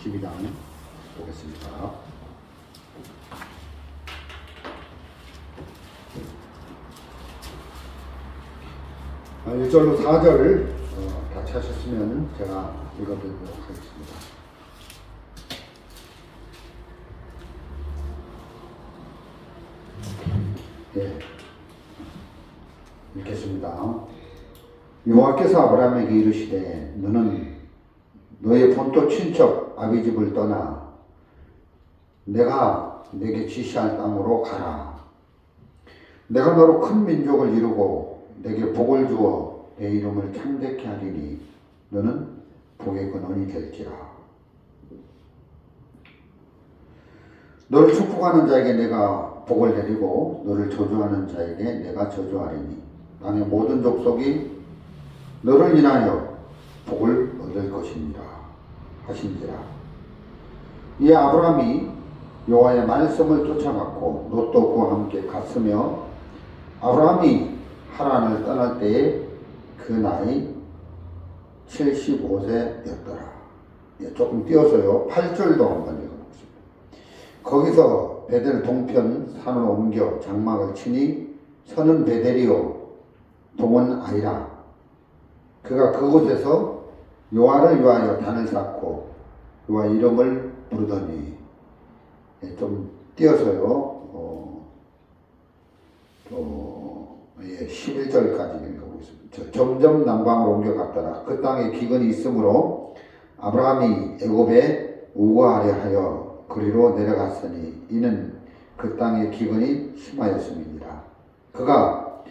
12장 보겠습니다. 1절로 4절 다 찾으셨으면 제가 읽어드리도록 하겠습니다. 예, 읽겠습니다. 여호와께서 아브라함에게 이르시되 너는 너의 본토 친척 아비집을 떠나 내가 내게 지시할 땅으로 가라. 내가 너로 큰 민족을 이루고 내게 복을 주어 내 이름을 창대케 하리니 너는 복의 근원이 될지라. 너를 축복하는 자에게 내가 복을 내리고 너를 저주하는 자에게 내가 저주하리니 땅의 모든 족속이 너를 인하여 복을 얻을 것이니라 하신지라. 이에 아브라함이 여호와의 말씀을 쫓아갔고 롯도 그와 함께 갔으며 아브라함이 하란을 떠날 때에 그 나이 75세였더라. 조금 띄어서요. 8절도 한번 읽어보겠습니다. 거기서 베델 동편 산으로 옮겨 장막을 치니 서는 베델이요 동은 아니라. 그가 그곳에서 여호와를 위하여 단을 쌓고 여호와 이름을 부르더니. 좀 띄어서요. 11절까지 읽어보겠습니다. 점점 남방으로 옮겨갔더라. 그 땅에 기근이 있으므로 아브라함이 애굽에 우거하려 하여 그리로 내려갔으니 이는 그 땅의 기근이 심하였음이니라. 그가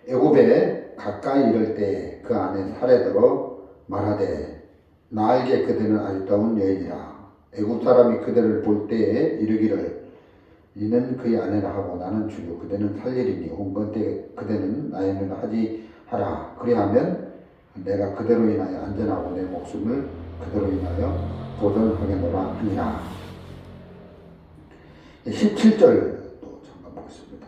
애굽에 가까이 이를 때 그 안에 살에 들어 말하되 나에게 그대는 아름다운 여인이라. 애굽 사람이 그대를 볼 때에 이르기를 이는 그의 아내라 하고 나는 주요 그대는 살리리니 온건대 그대는 나에는 하지 하라. 그리하면 내가 그대로 인하여 안전하고 내 목숨을 그대로 인하여 보존하겠노라 하니라. 17절도 잠깐 보겠습니다.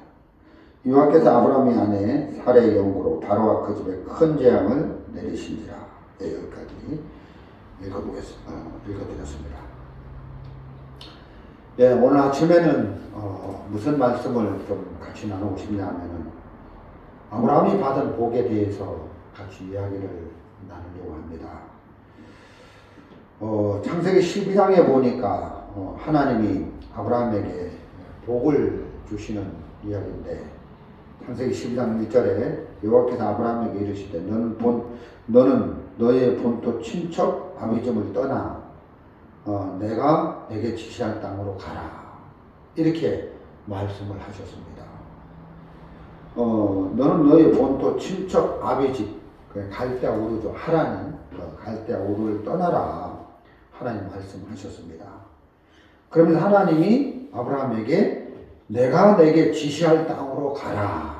여호와께서 아브라함의 아내 사레의 영으로 바로와 그 집에 큰 재앙을 내리신지라. 여기까지 읽어드렸습니다. 예, 오늘 아침에는 무슨 말씀을 좀 같이 나누고 싶냐 하면은 아브라함이 받은 복에 대해서 같이 이야기를 나누려고 합니다. 창세기 12장에 보니까 하나님이 아브라함에게 복을 주시는 이야기인데 창세기 12장 1절에 여호와께서 아브라함에게 이르시되 너는 너의 본토 친척 아비집을 떠나 내가 내게 지시할 땅으로 가라. 이렇게 말씀을 하셨습니다. 너는 너의 본토 친척 아비집, 갈대아 우르죠. 하란이 갈대아 우르를 떠나라. 하나님 말씀하셨습니다. 그러면서 하나님이 아브라함에게 내가 내게 지시할 땅으로 가라.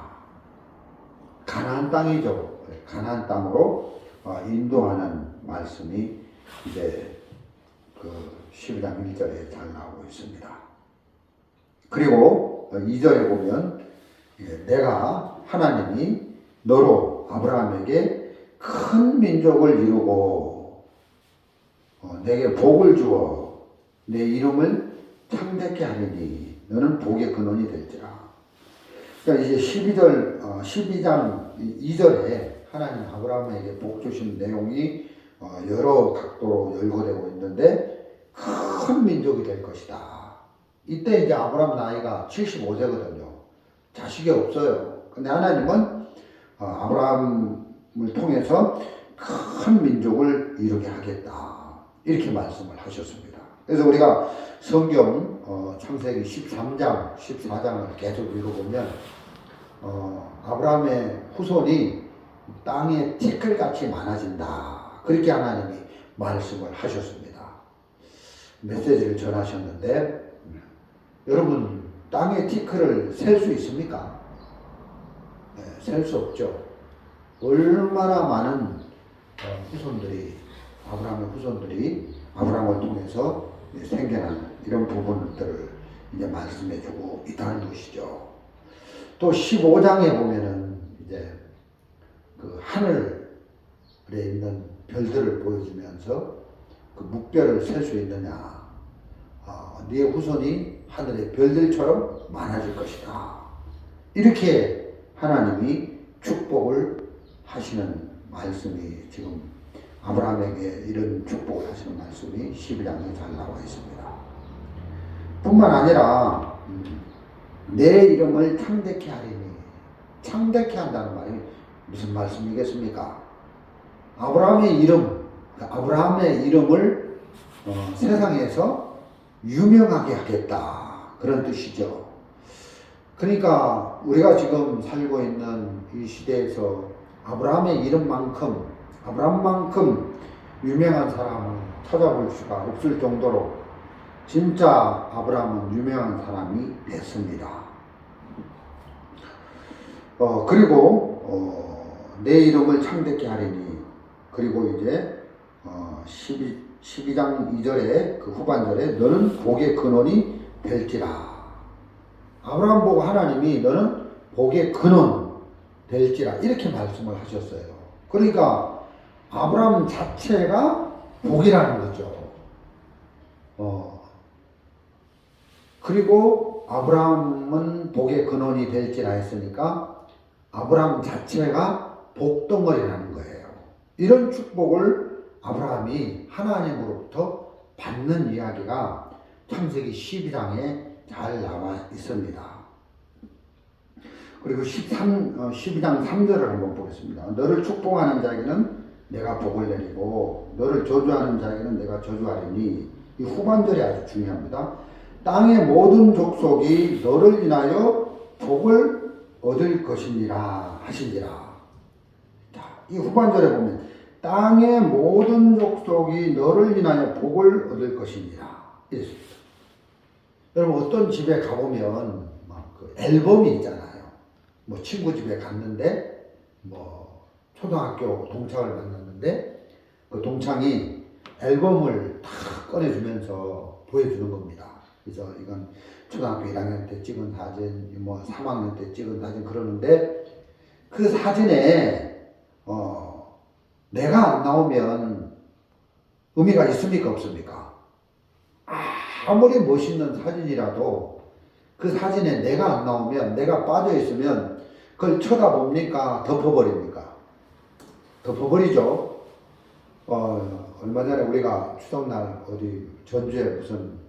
가나안 땅이죠. 가나안 땅으로 인도하는 말씀이 이제 그 12장 1절에 잘 나오고 있습니다. 그리고 2절에 보면 내가 하나님이 너로 아브라함에게 큰 민족을 이루고 내게 복을 주어 내 이름을 창대케 하리니 너는 복의 근원이 될지라. 그러니까 이제 12장 2절에 하나님 아브라함에게 복 주신 내용이 여러 각도로 열거되고 있는데 큰 민족이 될 것이다. 이때 이제 아브라함 나이가 75세거든요. 자식이 없어요. 근데 하나님은 아브라함을 통해서 큰 민족을 이루게 하겠다. 이렇게 말씀을 하셨습니다. 그래서 우리가 성경 창세기 13장, 14장을 계속 읽어보면 아브라함의 후손이 땅에 티끌같이 많아진다. 그렇게 하나님이 말씀을 하셨습니다. 메시지를 전하셨는데 여러분 땅의 티끌을 셀 수 있습니까? 네, 셀 수 없죠. 얼마나 많은 아브라함의 후손들이 아브라함을 통해서 생겨난 이런 부분들을 이제 말씀해주고 있다는 것이죠. 또 15장에 보면은 이제 그 하늘에 있는 별들을 보여주면서 그 묵별을 셀 수 있느냐. 네 후손이 하늘의 별들처럼 많아질 것이다. 이렇게 하나님이 축복을 하시는 말씀이 지금 아브라함에게 이런 축복을 하시는 말씀이 12장에 잘 나와 있습니다. 뿐만 아니라 내 이름을 창대케 하리니, 창대케 한다는 말이 무슨 말씀이겠습니까? 아브라함의 이름을 세상에서 유명하게 하겠다, 그런 뜻이죠. 그러니까 우리가 지금 살고 있는 이 시대에서 아브라함의 아브라함만큼 유명한 사람을 찾아볼 수가 없을 정도로 진짜 아브라함은 유명한 사람이 됐습니다. 그리고 내 이름을 창대케 하리니, 그리고 이제 12장 2절에 그 후반절에 너는 복의 근원이 될지라. 아브라함 보고 하나님이 너는 복의 근원 될지라 이렇게 말씀을 하셨어요. 그러니까 아브라함 자체가 복이라는 거죠. 그리고 아브라함은 복의 근원이 될지라 했으니까 아브라함 자체가 복덩어리라는 거예요. 이런 축복을 아브라함이 하나님으로부터 받는 이야기가 창세기 12장에 잘 나와 있습니다. 그리고 12장 3절을 한번 보겠습니다. 너를 축복하는 자에게는 내가 복을 내리고 너를 저주하는 자에게는 내가 저주하리니, 이 후반절이 아주 중요합니다. 땅의 모든 족속이 너를 인하여 복을 얻을 것이니라 하시니라. 자, 이 후반절에 보면 땅의 모든 족속이 너를 인하여 복을 얻을 것이니라 이랬습니다. 여러분, 어떤 집에 가보면 막 그 앨범이 있잖아요. 뭐 친구 집에 갔는데 뭐 초등학교 동창을 만났는데 그 동창이 앨범을 다 꺼내주면서 보여주는 겁니다. 그래서 이건 초등학교 1학년 때 찍은 사진, 뭐 3학년 때 찍은 사진 그러는데, 그 사진에 내가 안 나오면 의미가 있습니까 없습니까? 아무리 멋있는 사진이라도 그 사진에 내가 안 나오면, 내가 빠져 있으면 그걸 쳐다봅니까? 덮어버립니까? 덮어버리죠. 얼마 전에 우리가 추석날 어디 전주에 무슨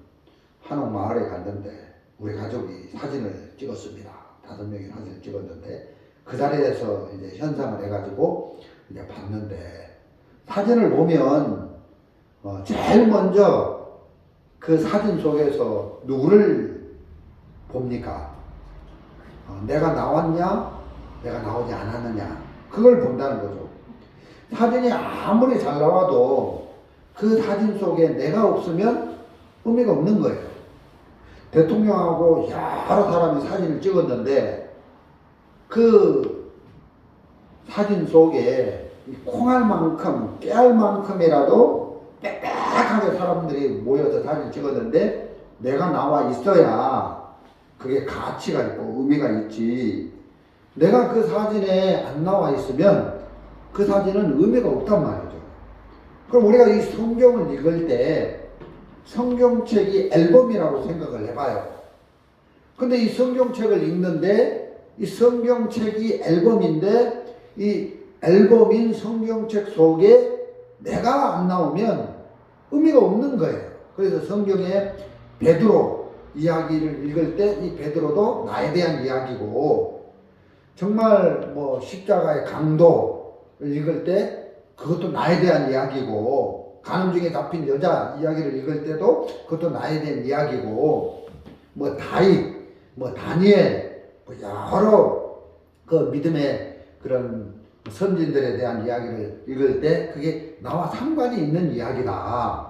한옥 마을에 갔는데 우리 가족이 사진을 찍었습니다. 5명이 사진을 찍었는데 그 자리에서 이제 현상을 해가지고 이제 봤는데, 사진을 보면 제일 먼저 그 사진 속에서 누구를 봅니까? 내가 나왔냐, 내가 나오지 않았느냐, 그걸 본다는 거죠. 사진이 아무리 잘 나와도 그 사진 속에 내가 없으면 의미가 없는 거예요. 대통령하고 여러 사람이 사진을 찍었는데 그 사진 속에 콩알만큼, 깨알만큼이라도 빽빽하게 사람들이 모여서 사진 찍었는데 내가 나와 있어야 그게 가치가 있고 의미가 있지, 내가 그 사진에 안 나와 있으면 그 사진은 의미가 없단 말이죠. 그럼 우리가 이 성경을 읽을 때 성경책이 앨범이라고 생각을 해봐요. 근데 이 성경책을 읽는데 이 성경책이 앨범인데 이 앨범인 성경책 속에 내가 안 나오면 의미가 없는 거예요. 그래서 성경에 베드로 이야기를 읽을 때 이 베드로도 나에 대한 이야기고, 정말 뭐 십자가의 강도를 읽을 때 그것도 나에 대한 이야기고, 간음중에 잡힌 여자 이야기를 읽을 때도 그것도 나에 대한 이야기고, 뭐 다윗, 뭐 다니엘, 뭐 여러 그 믿음의 그런 선진들에 대한 이야기를 읽을 때 그게 나와 상관이 있는 이야기다.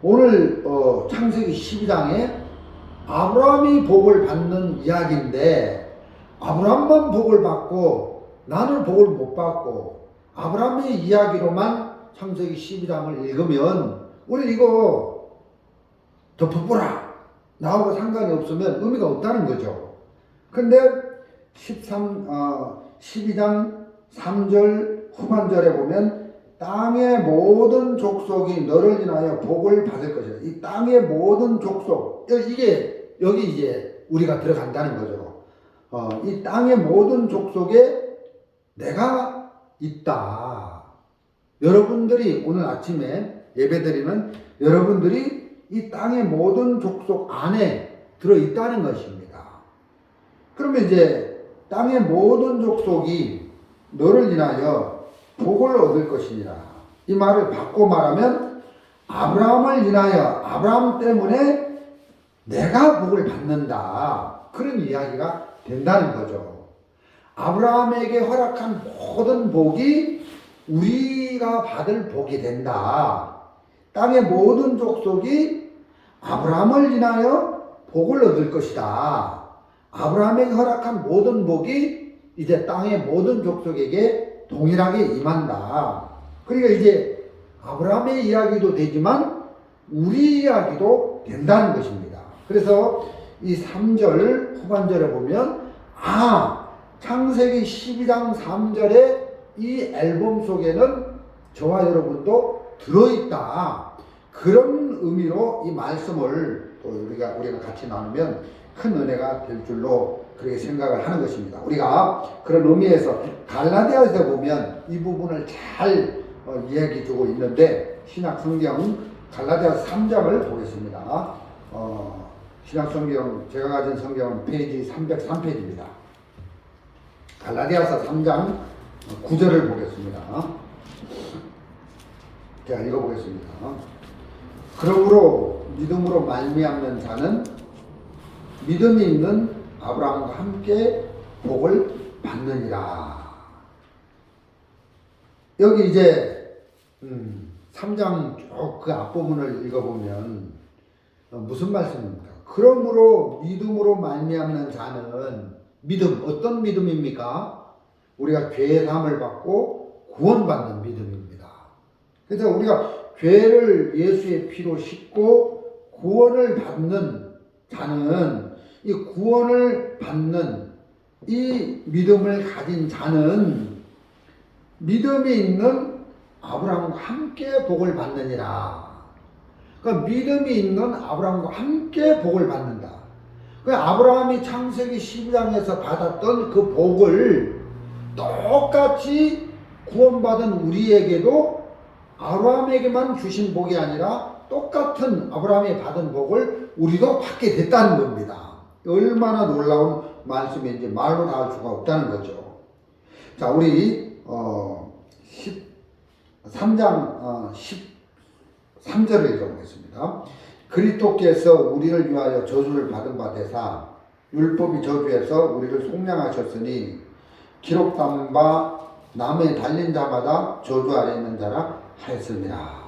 오늘 창세기 12장에 아브라함이 복을 받는 이야기인데 아브라함만 복을 받고 나는 복을 못 받고 아브라함의 이야기로만 창세기 12장을 읽으면 우리 이거 덮어보라 나하고 상관이 없으면 의미가 없다는 거죠. 근데 12장 3절 후반절에 보면 땅의 모든 족속이 너를 인하여 복을 받을 것이다. 이 땅의 모든 족속, 이게 여기 이제 우리가 들어간다는 거죠. 이 땅의 모든 족속에 내가 있다. 여러분들이 오늘 아침에 예배드리는 여러분들이 이 땅의 모든 족속 안에 들어있다는 것입니다. 그러면 이제 땅의 모든 족속이 너를 인하여 복을 얻을 것이니라. 이 말을 바꿔 말하면 아브라함을 인하여 아브라함 때문에 내가 복을 받는다. 그런 이야기가 된다는 거죠. 아브라함에게 허락한 모든 복이 우리가 받을 복이 된다. 땅의 모든 족속이 아브라함을 인하여 복을 얻을 것이다. 아브라함에게 허락한 모든 복이 이제 땅의 모든 족속에게 동일하게 임한다. 그러니까 이제 아브라함의 이야기도 되지만 우리 이야기도 된다는 것입니다. 그래서 이 3절 후반절에 보면 창세기 12장 3절에 이 앨범 속에는 저와 여러분도 들어있다. 그런 의미로 이 말씀을 또 우리가 같이 나누면 큰 은혜가 될 줄로 그렇게 생각을 하는 것입니다. 우리가 그런 의미에서 갈라디아에서 보면 이 부분을 잘 이야기 주고 있는데 신약 성경 갈라디아 3장을 보겠습니다. 신약 성경 제가 가진 성경은 페이지 303페이지입니다. 갈라디아서 3장 9절을 보겠습니다. 제가 읽어보겠습니다. 그러므로 믿음으로 말미암는 자는 믿음이 있는 아브라함과 함께 복을 받느니라. 여기 이제 3장 쭉 그 앞부분을 읽어보면 무슨 말씀입니까? 그러므로 믿음으로 말미암는 자는 믿음, 어떤 믿음입니까? 우리가 죄의 사함을 받고 구원받는 믿음입니다. 그래서 우리가 죄를 예수의 피로 씻고 구원을 받는 자는 이 구원을 받는 이 믿음을 가진 자는 믿음이 있는 아브라함과 함께 복을 받느니라. 그러니까 믿음이 있는 아브라함과 함께 복을 받는다. 그러니까 아브라함이 창세기 12장에서 받았던 그 복을 똑같이 구원받은 우리에게도 아브라함에게만 주신 복이 아니라 똑같은 아브라함이 받은 복을 우리도 받게 됐다는 겁니다. 얼마나 놀라운 말씀인지 말로 다 할 수가 없다는 거죠. 자, 우리 13장 13절을 읽어보겠습니다. 그리스도께서 우리를 위하여 저주를 받은 바 되사 율법이 저주해서 우리를 속량하셨으니 기록된 바 남에 달린 자마다 저주 아래 있는 자라 하였습니다.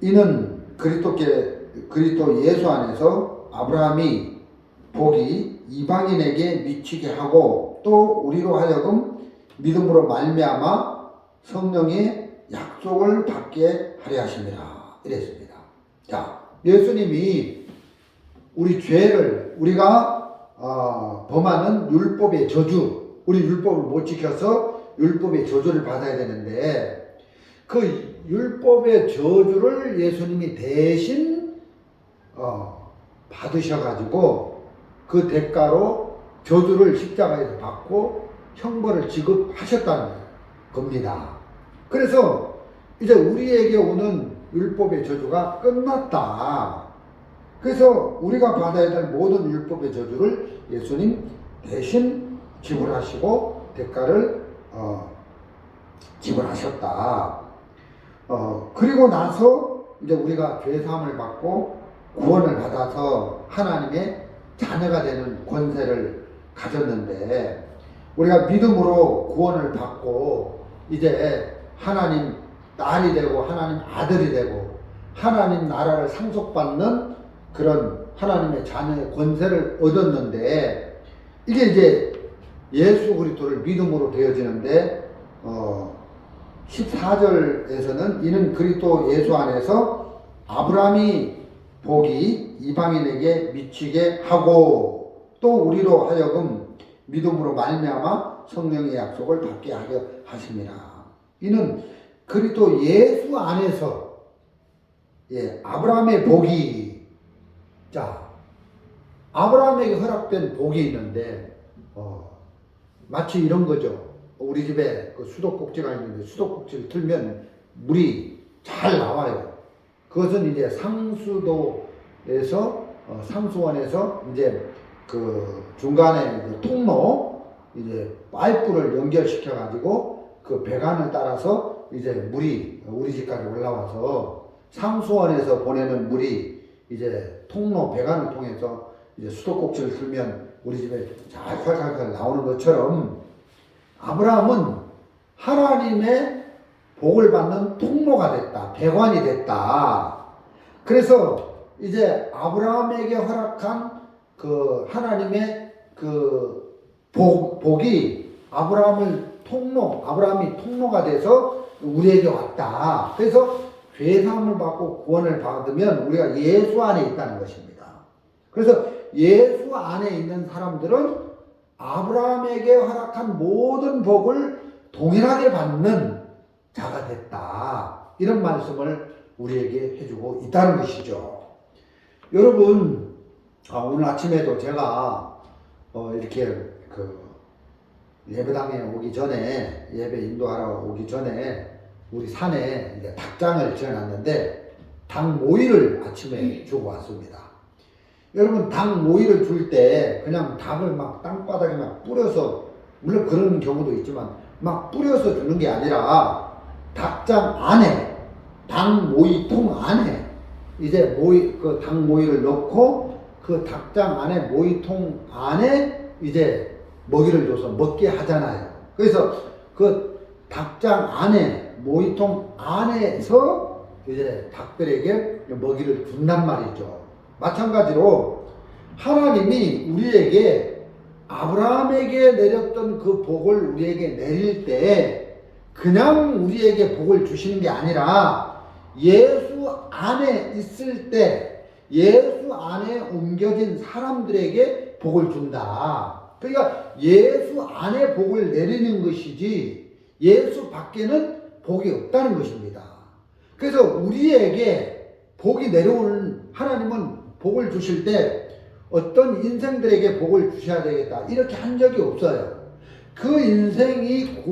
이는 그리스도 예수 안에서 아브라함이 복이 이방인에게 미치게 하고 또 우리로 하여금 믿음으로 말미암아 성령의 약속을 받게 하려 하십니다. 이랬습니다. 자, 예수님이 우리 죄를 우리가 범하는 율법의 저주, 우리 율법을 못 지켜서 율법의 저주를 받아야 되는데 그 율법의 저주를 예수님이 대신 받으셔가지고 그 대가로 저주를 십자가에서 받고 형벌을 지급하셨다는 겁니다. 그래서 이제 우리에게 오는 율법의 저주가 끝났다. 그래서 우리가 받아야 될 모든 율법의 저주를 예수님 대신 지불하시고 대가를 지불하셨다. 그리고 나서 이제 우리가 죄사함을 받고 구원을 받아서 하나님의 자녀가 되는 권세를 가졌는데 우리가 믿음으로 구원을 받고 이제 하나님 딸이 되고 하나님 아들이 되고 하나님 나라를 상속받는 그런 하나님의 자녀의 권세를 얻었는데 이게 이제 예수 그리스도를 믿음으로 되어지는데 14절에서는 이는 그리스도 예수 안에서 아브라함이 복이 이방인에게 미치게 하고 또 우리로 하여금 믿음으로 말미암아 성령의 약속을 받게 하려 하십니다. 이는 그리스도 예수 안에서 아브라함의 복이 아브라함에게 허락된 복이 있는데 마치 이런 거죠. 우리 집에 그 수도꼭지가 있는데 수도꼭지를 틀면 물이 잘 나와요. 그것은 이제 상수원에서 이제 그 중간에 그 통로 이제 파이프를 연결시켜 가지고 그 배관을 따라서 이제 물이 우리 집까지 올라와서 상수원에서 보내는 물이 이제 통로 배관을 통해서 이제 수도꼭지를 틀면 우리 집에 잘 칼칼칼 나오는 것처럼 아브라함은 하나님의 복을 받는 통로가 됐다. 배관이 됐다. 그래서 이제 아브라함에게 허락한 그 하나님의 그 복이 아브라함이 통로가 돼서 우리에게 왔다. 그래서 죄사함을 받고 구원을 받으면 우리가 예수 안에 있다는 것입니다. 그래서 예수 안에 있는 사람들은 아브라함에게 허락한 모든 복을 동일하게 받는 자가 됐다. 이런 말씀을 우리에게 해주고 있다는 것이죠. 여러분, 오늘 아침에도 제가 이렇게 그 예배당에 오기 전에, 예배 인도하러 오기 전에 우리 산에 이제 닭장을 지어놨는데 닭 모이를 아침에 주고 왔습니다. 여러분, 닭 모이를 줄 때 그냥 닭을 막 땅바닥에 막 뿌려서, 물론 그런 경우도 있지만 막 뿌려서 주는 게 아니라 닭장 안에, 닭 모이통 안에 이제 그 닭 모이를 넣고 그 닭장 안에 모이통 안에 이제 먹이를 줘서 먹게 하잖아요. 그래서 그 닭장 안에 모이통 안에서 이제 닭들에게 먹이를 준단 말이죠. 마찬가지로 하나님이 우리에게 아브라함에게 내렸던 그 복을 우리에게 내릴 때 그냥 우리에게 복을 주시는 게 아니라 예수 안에 있을 때 예수 안에 옮겨진 사람들에게 복을 준다. 그러니까 예수 안에 복을 내리는 것이지 예수 밖에는 복이 없다는 것입니다. 그래서 우리에게 복이 내려오는, 하나님은 복을 주실 때 어떤 인생들에게 복을 주셔야 되겠다 이렇게 한 적이 없어요. 그 인생이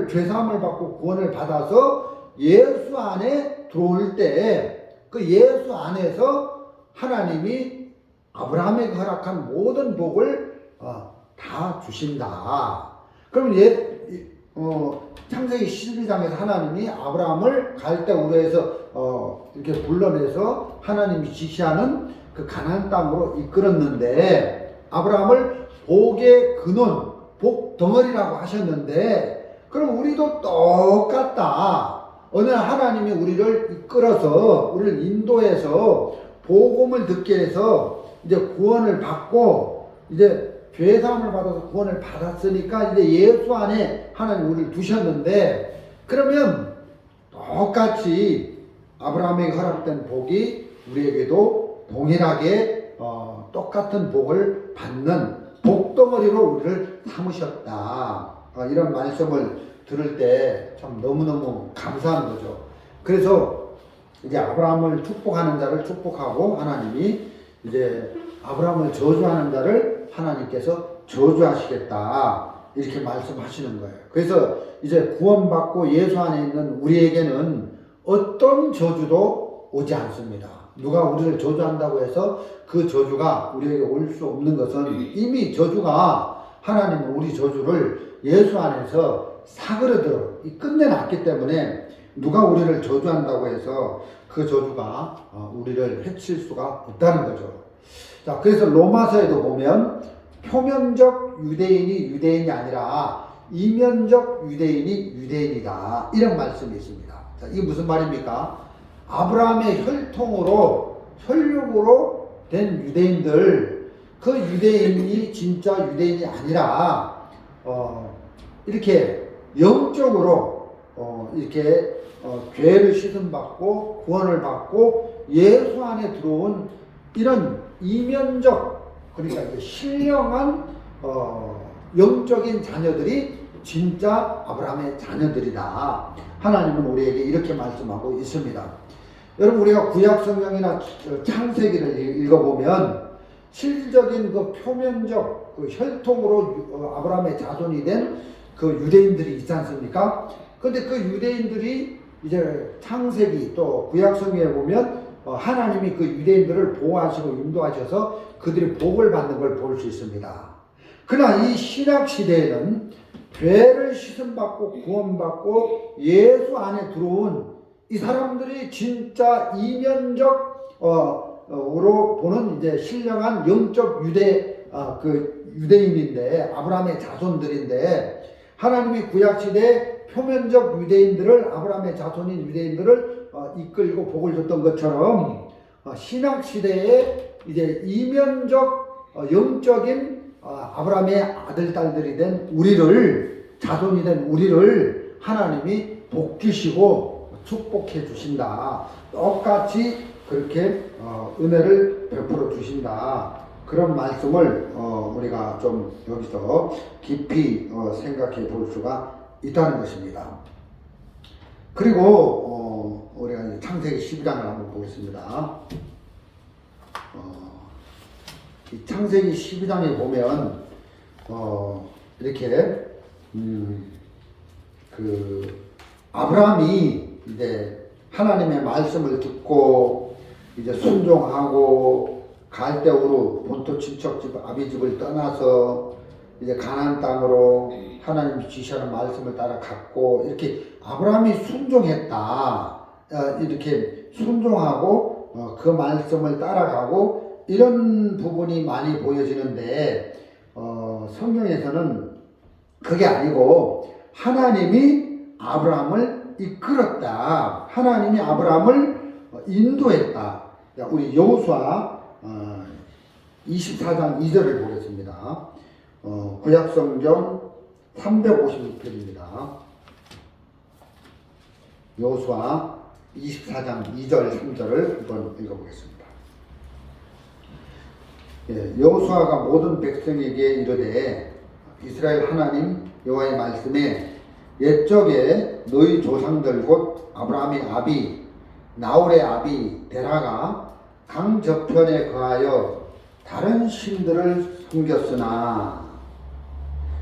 죄사함을 받고 구원을 받아서 예수 안에 들어올 때 그 예수 안에서 하나님이 아브라함에게 허락한 모든 복을 다 주신다. 그럼 창세기 12장에서 하나님이 아브라함을 갈대우르에서 이렇게 불러내서 하나님이 지시하는 그 가나안 땅으로 이끌었는데 아브라함을 복의 근원, 복 덩어리라고 하셨는데, 그럼 우리도 똑같다. 어느 날 하나님이 우리를 이끌어서 우리를 인도해서 복음을 듣게 해서 이제 구원을 받고 이제 죄사함을 받아서 구원을 받았으니까 이제 예수 안에 하나님 우리를 두셨는데, 그러면 똑같이 아브라함에게 허락된 복이 우리에게도 동일하게 똑같은 복을 받는 복덩어리로 우리를 삼으셨다. 이런 말씀을 들을 때 참 너무너무 감사한 거죠. 그래서 이제 아브라함을 축복하는 자를 축복하고 하나님이 이제 아브라함을 저주하는 자를 하나님께서 저주하시겠다 이렇게 말씀하시는 거예요. 그래서 이제 구원받고 예수 안에 있는 우리에게는 어떤 저주도 오지 않습니다. 누가 우리를 저주한다고 해서 그 저주가 우리에게 올 수 없는 것은 이미 저주가, 하나님은 우리 저주를 예수 안에서 사그러들어 끝내놨기 때문에 누가 우리를 저주한다고 해서 그 저주가 우리를 해칠 수가 없다는 거죠. 자, 그래서 로마서에도 보면 표면적 유대인이 유대인이 아니라 이면적 유대인이 유대인이다 이런 말씀이 있습니다. 자, 이게 무슨 말입니까? 아브라함의 혈육으로 된 유대인들, 그 유대인이 진짜 유대인이 아니라 이렇게 영적으로 이렇게 죄를 씻음받고 구원을 받고 예수 안에 들어온 이런 이면적, 그러니까 신령한 영적인 자녀들이 진짜 아브라함의 자녀들이다. 하나님은 우리에게 이렇게 말씀하고 있습니다. 여러분, 우리가 구약 성경이나 창세기를 읽어보면 실질적인 그 표면적 그 혈통으로 아브라함의 자손이 된 그 유대인들이 있지 않습니까? 근데 그 유대인들이 이제 창세기 또 구약 성경에 보면 하나님이 그 유대인들을 보호하시고 인도하셔서 그들이 복을 받는 걸 볼 수 있습니다. 그러나 이 신약 시대에는 죄를 씻음받고 구원받고 예수 안에 들어온 이 사람들이 진짜 이면적 으로 보는 이제 신령한 영적 유대인인데, 아브라함의 자손들인데, 하나님이 구약 시대 표면적 유대인들을, 아브라함의 자손인 유대인들을 이끌고 복을 줬던 것처럼 신약 시대에 이제 이면적 영적인 아브라함의 아들 딸들이 된 우리를, 자손이 된 우리를 하나님이 복주시고 축복해 주신다. 똑같이 그렇게 은혜를 베풀어 주신다. 그런 말씀을 우리가 좀 여기서 깊이 생각해 볼 수가 있다는 것입니다. 그리고 우리가 창세기 12장을 한번 보겠습니다. 이 창세기 12장에 보면 이렇게 그 아브라함이 이제 하나님의 말씀을 듣고 이제 순종하고 갈대우루 본토 친척집 아비집을 떠나서 이제 가나안 땅으로 하나님이 주시는 말씀을 따라 갔고, 이렇게 아브라함이 순종했다, 이렇게 순종하고 그 말씀을 따라가고 이런 부분이 많이 보여지는데 성경에서는 그게 아니고 하나님이 아브라함을 이끌었다, 하나님이 아브라함을 인도했다. 우리 여호수아 24장 2절을 보겠습니다. 구약성경 356편입니다. 여호수아 24장 2절 3절을 한번 읽어보겠습니다. 여호수아가 모든 백성에게 이르되 이스라엘 하나님 여호와의 말씀에 옛적에 너희 조상들 곧 아브라함의 아비 나홀의 아비 데라가 강 저편에 거하여 다른 신들을 섬겼으나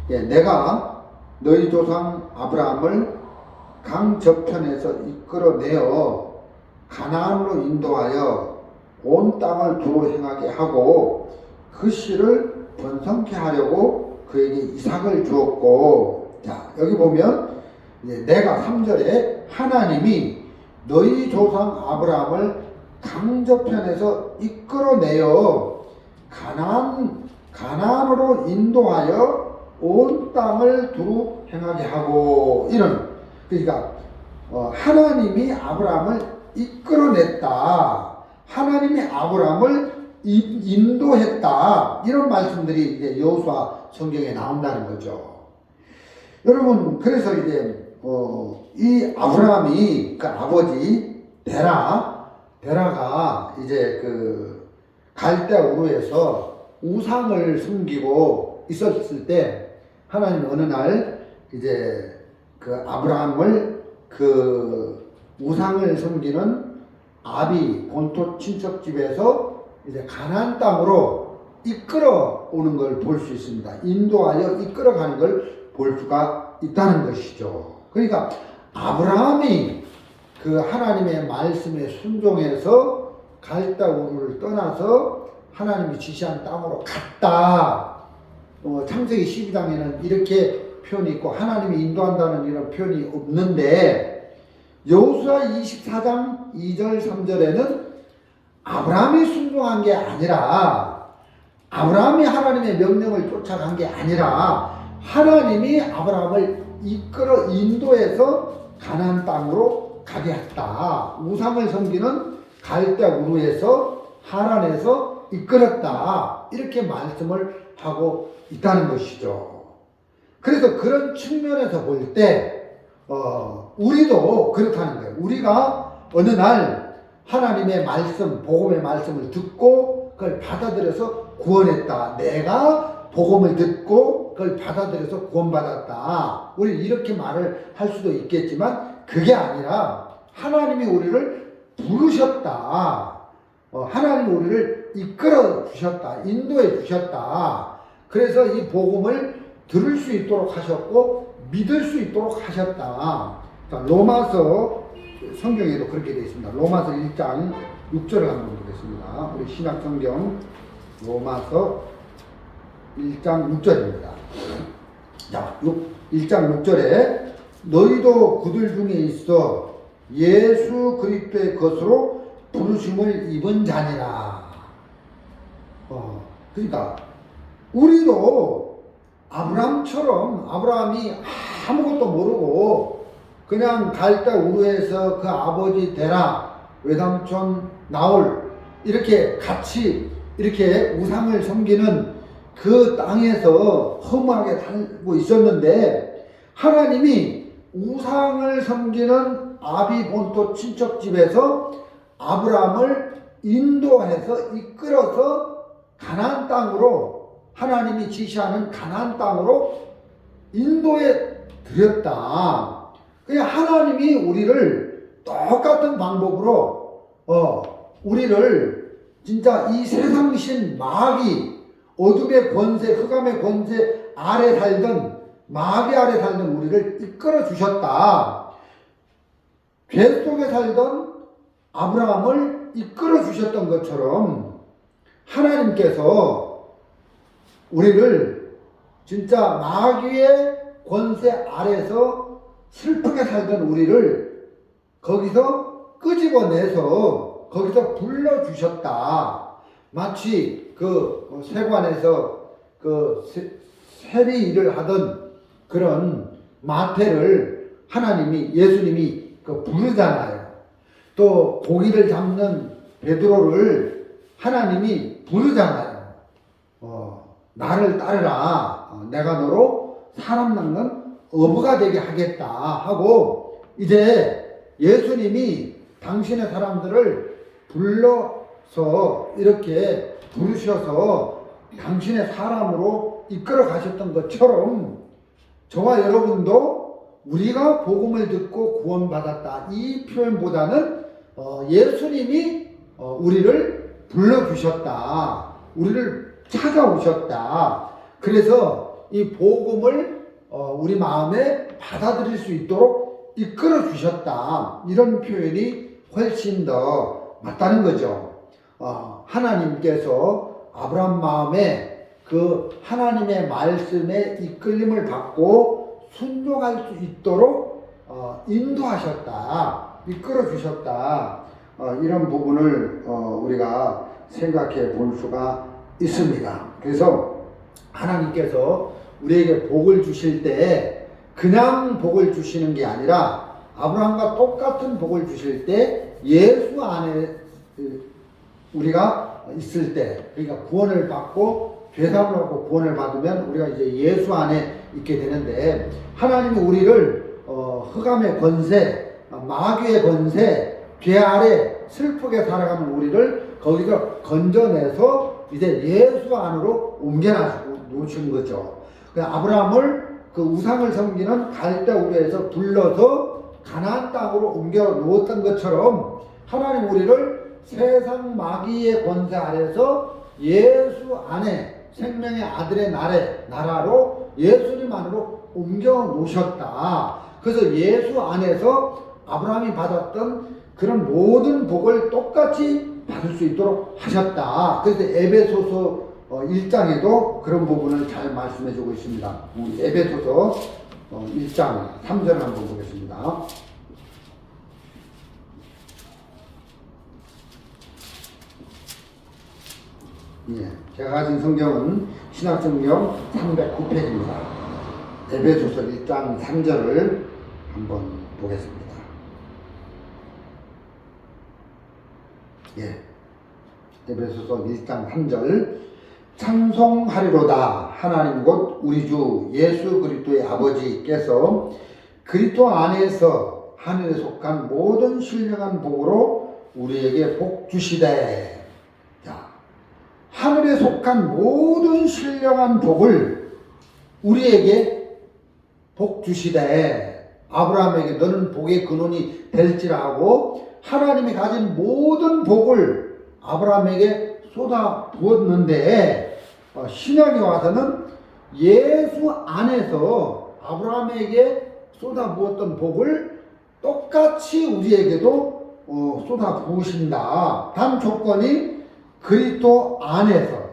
내가 너희 조상 아브라함을 강 저편에서 이끌어내어 가나안으로 인도하여 온 땅을 두루 행하게 하고 그 씨를 번성케 하려고 그에게 이삭을 주었고. 자, 여기 보면 내가 3절에 하나님이 너희 조상 아브라함을 강저편에서 이끌어내어 가나안으로 인도하여 온 땅을 두루 행하게 하고, 이런, 그러니까 하나님이 아브라함을 이끌어냈다, 하나님이 아브라함을 인도했다, 이런 말씀들이 이제 여호수아 성경에 나온다는 거죠. 여러분, 그래서 이제 이 아브라함이 그 아버지 데라가 이제 그 갈대우르에서 우상을 섬기고 있었을 때 하나님 어느 날 이제 그 아브라함을 그 우상을 섬기는 아비 본토 친척집에서 이제 가나안 땅으로 이끌어 오는 걸 볼 수 있습니다. 인도하여 이끌어가는 걸 볼 수가 있다는 것이죠. 그러니까 아브라함이 그 하나님의 말씀에 순종해서 갈대우르를 떠나서 하나님이 지시한 땅으로 갔다. 창세기 12장에는 이렇게 표현이 있고 하나님이 인도한다는 이런 표현이 없는데, 여호수아 24장 2절 3절에는 아브라함이 순종한 게 아니라, 아브라함이 하나님의 명령을 쫓아간 게 아니라 하나님이 아브라함을 이끌어 인도해서 가나안 땅으로 가게 했다. 우상을 섬기는 갈대우르에서 하란에서 이끌었다, 이렇게 말씀을 하고 있다는 것이죠. 그래서 그런 측면에서 볼 때 우리도 그렇다는 거예요. 우리가 어느 날 하나님의 말씀, 복음의 말씀을 듣고 그걸 받아들여서 구원했다, 내가 복음을 듣고 그걸 받아들여서 구원받았다. 우리 이렇게 말을 할 수도 있겠지만 그게 아니라 하나님이 우리를 부르셨다. 하나님이 우리를 이끌어 주셨다. 인도해 주셨다. 그래서 이 복음을 들을 수 있도록 하셨고 믿을 수 있도록 하셨다. 자, 로마서 성경에도 그렇게 되어 있습니다. 로마서 1장 6절을 한번 보겠습니다. 우리 신약 성경 로마서 1장 6절입니다. 자, 1장 6절에 너희도 그들 중에 있어 예수 그리스도의 것으로 부르심을 입은 자니라. 그러니까 우리도 아브라함처럼 아브라함이 아무것도 모르고 그냥 갈대 우르에서 그 아버지 데라 외삼촌 나홀 이렇게 같이 이렇게 우상을 섬기는 그 땅에서 허무하게 살고 있었는데 하나님이 우상을 섬기는 아비본토 친척집에서 아브라함을 인도해서 이끌어서 가나안 땅으로 하나님이 지시하는 가나안 땅으로 인도해 드렸다. 그냥 하나님이 우리를 똑같은 방법으로 우리를 진짜 이 세상신 마귀 어둠의 권세 흑암의 권세 아래 살던 마귀 아래 살던 우리를 이끌어 주셨다. 죄 속에 살던 아브라함을 이끌어 주셨던 것처럼 하나님께서 우리를 진짜 마귀의 권세 아래서 슬프게 살던 우리를 거기서 끄집어내서 거기서 불러주셨다. 마치 그 세관에서 그 세리 일을 하던 그런 마태를 하나님이 예수님이 그 부르잖아요. 또 고기를 잡는 베드로를 하나님이 부르잖아요. 나를 따르라. 내가 너로 사람 낚는 어부가 되게 하겠다 하고 이제 예수님이 당신의 사람들을 불러서 이렇게 부르셔서 당신의 사람으로 이끌어 가셨던 것처럼 저와 여러분도 우리가 복음을 듣고 구원받았다 이 표현보다는 예수님이 우리를 불러주셨다. 우리를 찾아오셨다. 그래서 이 복음을 우리 마음에 받아들일 수 있도록 이끌어 주셨다. 이런 표현이 훨씬 더 맞다는 거죠. 하나님께서 아브라함 마음에 그 하나님의 말씀에 이끌림을 받고 순종할 수 있도록 인도하셨다. 이끌어 주셨다. 이런 부분을 우리가 생각해 볼 수가 있습니다. 그래서 하나님께서 우리에게 복을 주실 때 그냥 복을 주시는 게 아니라 아브라함과 똑같은 복을 주실 때 예수 안에 우리가 있을 때 그러니까 구원을 받고 죄사함을 받고 구원을 받으면 우리가 이제 예수 안에 있게 되는데 하나님이 우리를 흑암의 권세 마귀의 권세 죄 아래 슬프게 살아가는 우리를 거기서 건져내서 이제 예수 안으로 옮겨 놓으신 거죠. 아브라함을 그 우상을 섬기는 갈대 우르에서 불러서 가나안 땅으로 옮겨 놓았던 것처럼 하나님 우리를 세상 마귀의 권세 아래서 예수 안에 생명의 아들의 나라로 예수님 안으로 옮겨 놓으셨다. 그래서 예수 안에서 아브라함이 받았던 그런 모든 복을 똑같이 받을 수 있도록 하셨다. 그래서 에베소서 1장에도 그런 부분을 잘 말씀해 주고 있습니다. 에베소서 1장 3절을 한번 보겠습니다. 예, 제가 가진 성경은 신약성경 309페이지입니다. 에베소서 1장 3절을 한번 보겠습니다. 예, 에베소서 1장 3절 찬송하리로다 하나님 곧 우리 주 예수 그리스도의 아버지께서 그리스도 안에서 하늘에 속한 모든 신령한 복으로 우리에게 복 주시되. 자, 하늘에 속한 모든 신령한 복을 우리에게 복 주시되 아브라함에게 너는 복의 근원이 될지라고 하나님이 가진 모든 복을 아브라함에게 쏟아 부었는데 신약에 와서는 예수 안에서 아브라함에게 쏟아 부었던 복을 똑같이 우리에게도 쏟아 부으신다. 단 조건이 그리스도 안에서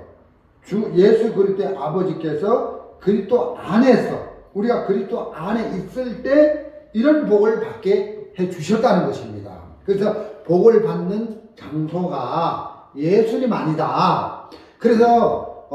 주 예수 그리스도의 아버지께서 그리스도 안에서 우리가 그리스도 안에 있을 때 이런 복을 받게 해 주셨다는 것입니다. 그래서 복을 받는 장소가 예수님 안이다. 그래서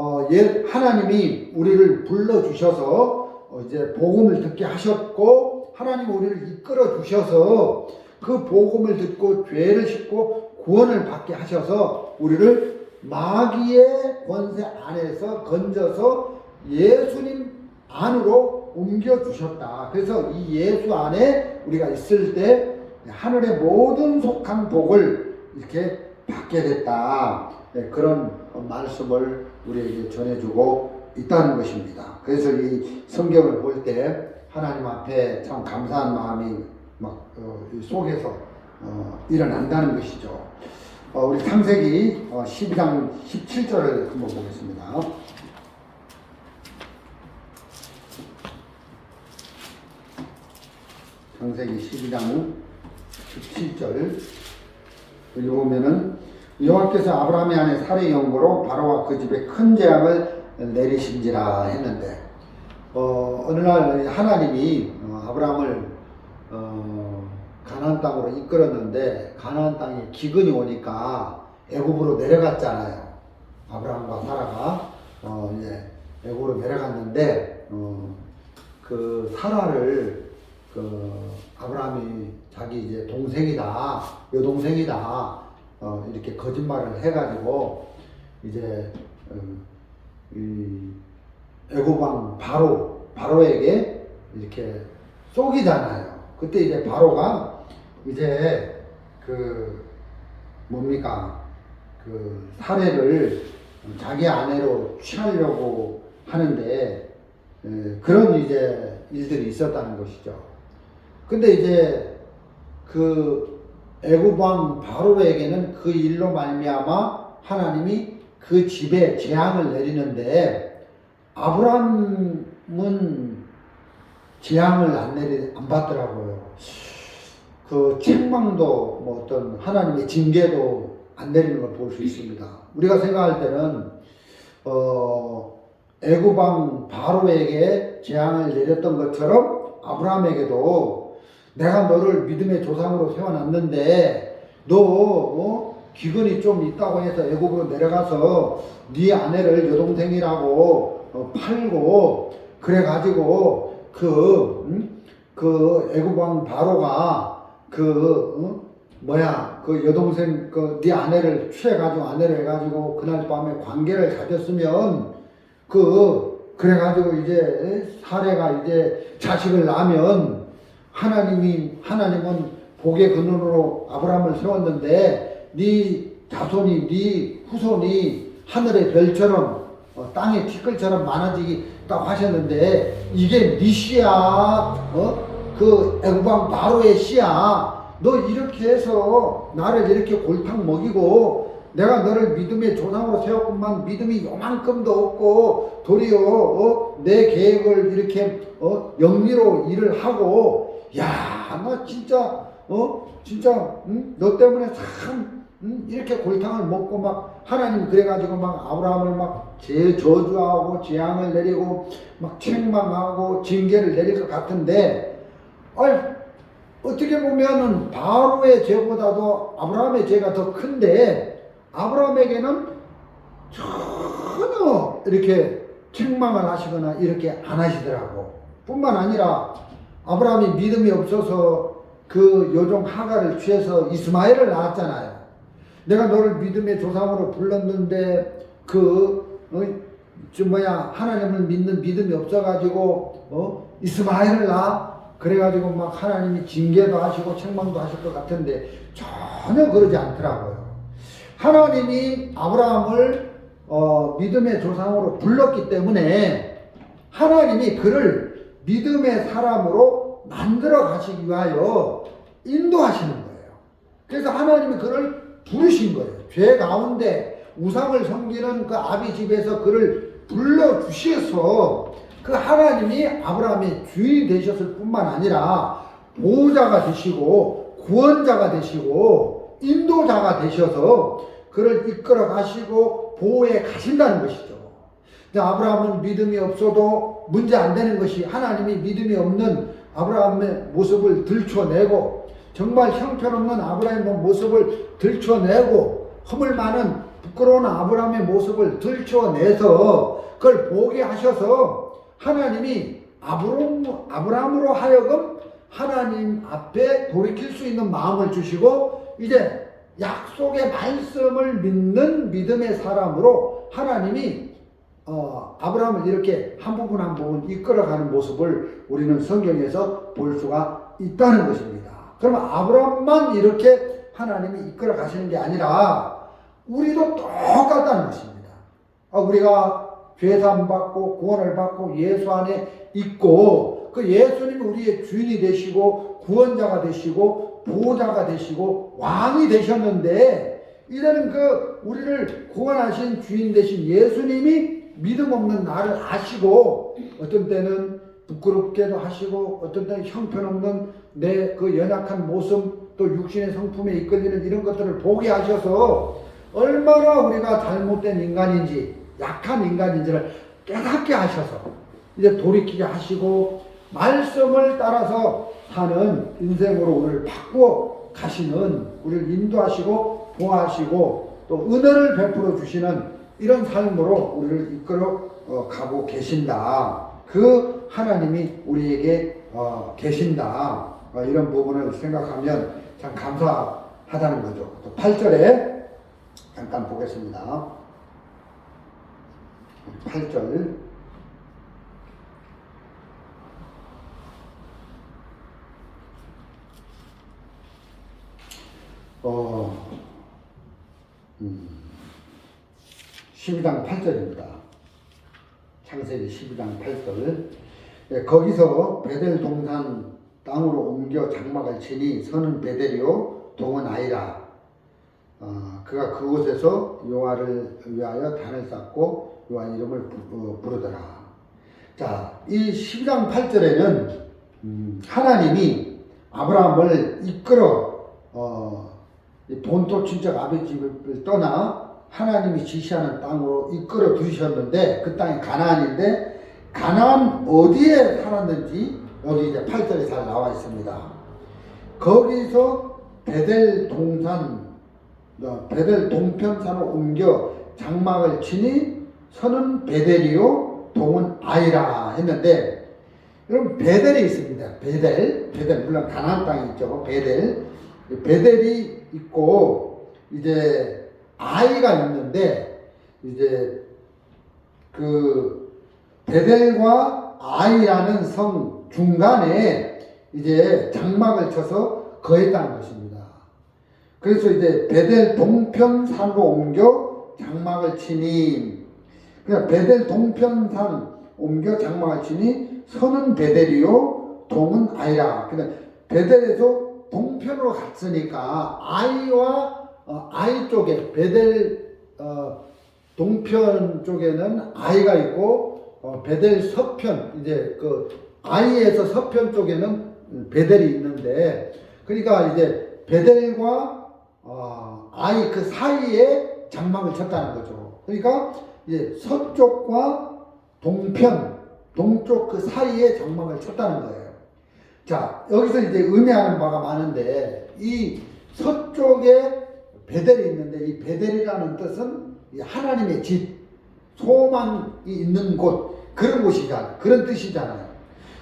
하나님이 우리를 불러 주셔서 이제 복음을 듣게 하셨고 하나님 우리를 이끌어 주셔서 그 복음을 듣고 죄를 씻고 구원을 받게 하셔서 우리를 마귀의 권세 안에서 건져서 예수님 안으로 옮겨주셨다. 그래서 이 예수 안에 우리가 있을 때 하늘의 모든 속한 복을 이렇게 받게 됐다. 그런 말씀을 우리에게 전해주고 있다는 것입니다. 그래서 이 성경을 볼 때 하나님 앞에 참 감사한 마음이 막 속에서 일어난다는 것이죠. 우리 창세기 12장 17절을 한번 보겠습니다. 창세기 12장 17절 여기 보면은 여호와께서 아브라함의 아내 사rai 영고로 바로와 그 집에 큰 재앙을 내리신지라 했는데 어느 날 하나님이 아브라함을 가나안 땅으로 이끌었는데 가나안 땅에 기근이 오니까 애굽으로 내려갔잖아요. 아브라함과 사라가 이제 애굽으로 내려갔는데 그 사라를 아브라함이 자기 이제 동생이다, 여동생이다 이렇게 거짓말을 해가지고 이제 이 애굽 왕 바로에게 이렇게 속이잖아요. 그때 이제 바로가 이제 그 사례를 자기 아내로 취하려고 하는데 그런 이제 일들이 있었다는 것이죠. 근데 이제 그 애굽 왕 바로에게는 그 일로 말미암아 하나님이 그 집에 재앙을 내리는데 아브라함은 재앙을 안 받더라고요. 그 책망도 뭐 어떤 하나님의 징계도 안 내리는 걸 볼 수 있습니다. 우리가 생각할 때는 애굽 왕 바로에게 재앙을 내렸던 것처럼 아브라함에게도 내가 너를 믿음의 조상으로 세워놨는데 너 기근이 좀 있다고 해서 애굽으로 내려가서 네 아내를 여동생이라고 팔고 그래가지고 그 애굽 왕 바로가 그 여동생 네 아내를 취해가지고 아내를 해가지고 그날 밤에 관계를 가졌으면 그래가지고 이제 사례가 이제 자식을 낳으면 하나님은 복의 근원으로 아브라함을 세웠는데 네 자손이 네 후손이 하늘의 별처럼 땅의 티끌처럼 많아지겠다고 하셨는데 이게 네 씨야. 그 애굽 왕 바로의 씨야. 너 이렇게 해서 나를 이렇게 골탕 먹이고 내가 너를 믿음의 조상으로 세웠건만 믿음이 요만큼도 없고 도리어 내 계획을 이렇게 영리로 일을 하고 나 진짜 너 때문에 참 이렇게 골탕을 먹고 막 하나님 그래가지고 막 아브라함을 막 저주하고 재앙을 내리고 막 책망하고 징계를 내릴 것 같은데 어떻게 보면은 바로의 죄보다도 아브라함의 죄가 더 큰데 아브라함에게는 전혀 이렇게 책망을 하시거나 이렇게 안 하시더라고. 뿐만 아니라 아브라함이 믿음이 없어서 그 여종 하갈을 취해서 이스마엘을 낳았잖아요. 내가 너를 믿음의 조상으로 불렀는데 하나님을 믿는 믿음이 없어가지고 이스마엘을 낳아? 그래가지고 막 하나님이 징계도 하시고 책망도 하실 것 같은데 전혀 그러지 않더라고요. 하나님이 아브라함을 믿음의 조상으로 불렀기 때문에 하나님이 그를 믿음의 사람으로 만들어 가시기 위하여 인도하시는 거예요. 그래서 하나님이 그를 부르신 거예요. 죄 가운데 우상을 섬기는 그 아비 집에서 그를 불러주셔서 그 하나님이 아브라함의 주인이 되셨을 뿐만 아니라 보호자가 되시고 구원자가 되시고 인도자가 되셔서 그를 이끌어 가시고 보호해 가신다는 것이죠. 아브라함은 믿음이 없어도 문제 안 되는 것이 하나님이 믿음이 없는 아브라함의 모습을 들춰내고 정말 형편없는 아브라함의 모습을 들춰내고 허물 많은 부끄러운 아브라함의 모습을 들춰내서 그걸 보게 하셔서 하나님이 아브라함으로 하여금 하나님 앞에 돌이킬 수 있는 마음을 주시고 이제 약속의 말씀을 믿는 믿음의 사람으로 하나님이 아브라함을 이렇게 한 부분 한 부분 이끌어가는 모습을 우리는 성경에서 볼 수가 있다는 것입니다. 그러면 아브라함만 이렇게 하나님이 이끌어 가시는 게 아니라 우리도 똑같다는 것입니다. 우리가 죄사함 받고 구원을 받고 예수 안에 있고 그 예수님이 우리의 주인이 되시고 구원자가 되시고 보호자가 되시고 왕이 되셨는데 이제는 그 우리를 구원하신 주인 되신 예수님이 믿음 없는 나를 아시고 어떤 때는 부끄럽게도 하시고 어떤 때는 형편없는 내 그 연약한 모습 또 육신의 성품에 이끌리는 이런 것들을 보게 하셔서 얼마나 우리가 잘못된 인간인지 약한 인간인지를 깨닫게 하셔서 이제 돌이키게 하시고 말씀을 따라서 사는 인생으로 우리를 바꾸어 가시는 우리를 인도하시고 보호하시고 또 은혜를 베풀어 주시는 이런 삶으로 우리를 이끌어 가고 계신다. 그 하나님이 우리에게 계신다. 이런 부분을 생각하면 참 감사하다는 거죠. 또 8절에 잠깐 보겠습니다. 8절. 어, 12장 8절입니다. 창세기 12장 8절. 예, 거기서 베델 동산 땅으로 옮겨 장막을 치니 서는 베델이요 동은 아이라. 그가 그곳에서 여호와를 위하여 단을 쌓고 여호와 이름을 부르더라. 자, 이 12장 8절에는 하나님이 아브라함을 이끌어 본토 친척 아비 집을 떠나 하나님이 지시하는 땅으로 이끌어 두셨는데 그 땅이 가나안인데 가나안 어디에 살았는지 여기 이제 8절에 잘 나와 있습니다. 거기서 베델 동편산으로 옮겨 장막을 치니 서는 베델이요 동은 아이라 했는데 여러분 베델이 있습니다. 베델 물론 가나안 땅이 있죠. 베델이 있고 이제 아이가 있는데 이제 그 베델과 아이라는 성 중간에 이제 장막을 쳐서 거했다는 것입니다. 그래서 이제 베델 동편산으로 옮겨 장막을 치니 그냥 베델 동편산 옮겨 장막을 치니 서는 베델이요 동은 아이라. 그러니까 베델에서 동편으로 갔으니까 아이와 아이 쪽에 베델 동편 쪽에는 아이가 있고 베델 서편 이제 그 아이에서 서편 쪽에는 베델이 있는데 그러니까 이제 베델과 아이 그 사이에 장막을 쳤다는 거죠. 그러니까 이제 서쪽과 동쪽 그 사이에 장막을 쳤다는 거예요. 자, 여기서 이제 의미하는 바가 많은데 이 서쪽에 베델이 있는데 이 베델이라는 뜻은 하나님의 집, 소망이 있는 곳 그런 곳이잖아요. 그런 뜻이잖아요.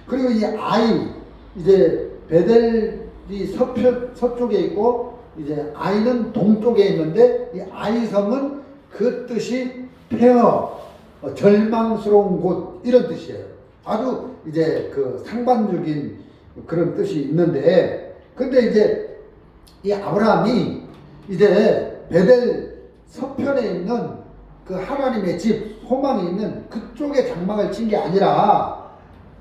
그리고 이 아이 이제 베델이 서쪽에 있고 이제 아이는 동쪽에 있는데 이 아이성은 그 뜻이 폐허, 절망스러운 곳 이런 뜻이에요. 아주 이제 그 상반적인 그런 뜻이 있는데 근데 이제 이 아브라함이 이제 베델 서편에 있는 그 그 하나님의 집, 소망이 있는 그쪽에 장막을 친 게 아니라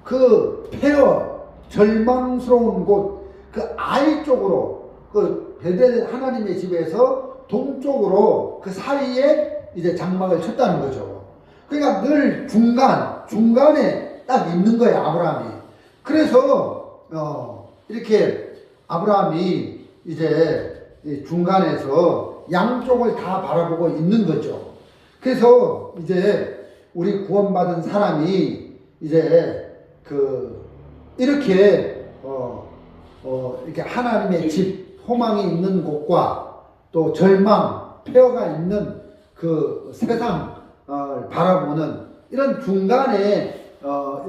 그 폐허, 절망스러운 곳, 그 아이 쪽으로, 그 베델 하나님의 집에서 동쪽으로 그 사이에 이제 장막을 쳤다는 거죠. 그러니까 늘 중간에 딱 있는 거예요, 아브라함이. 그래서, 이렇게 아브라함이 이제 중간에서 양쪽을 다 바라보고 있는 거죠. 그래서 이제 우리 구원받은 사람이 이제 이렇게 이렇게 하나님의 집, 소망이 있는 곳과 또 절망, 폐허가 있는 그 세상을 바라보는 이런 중간에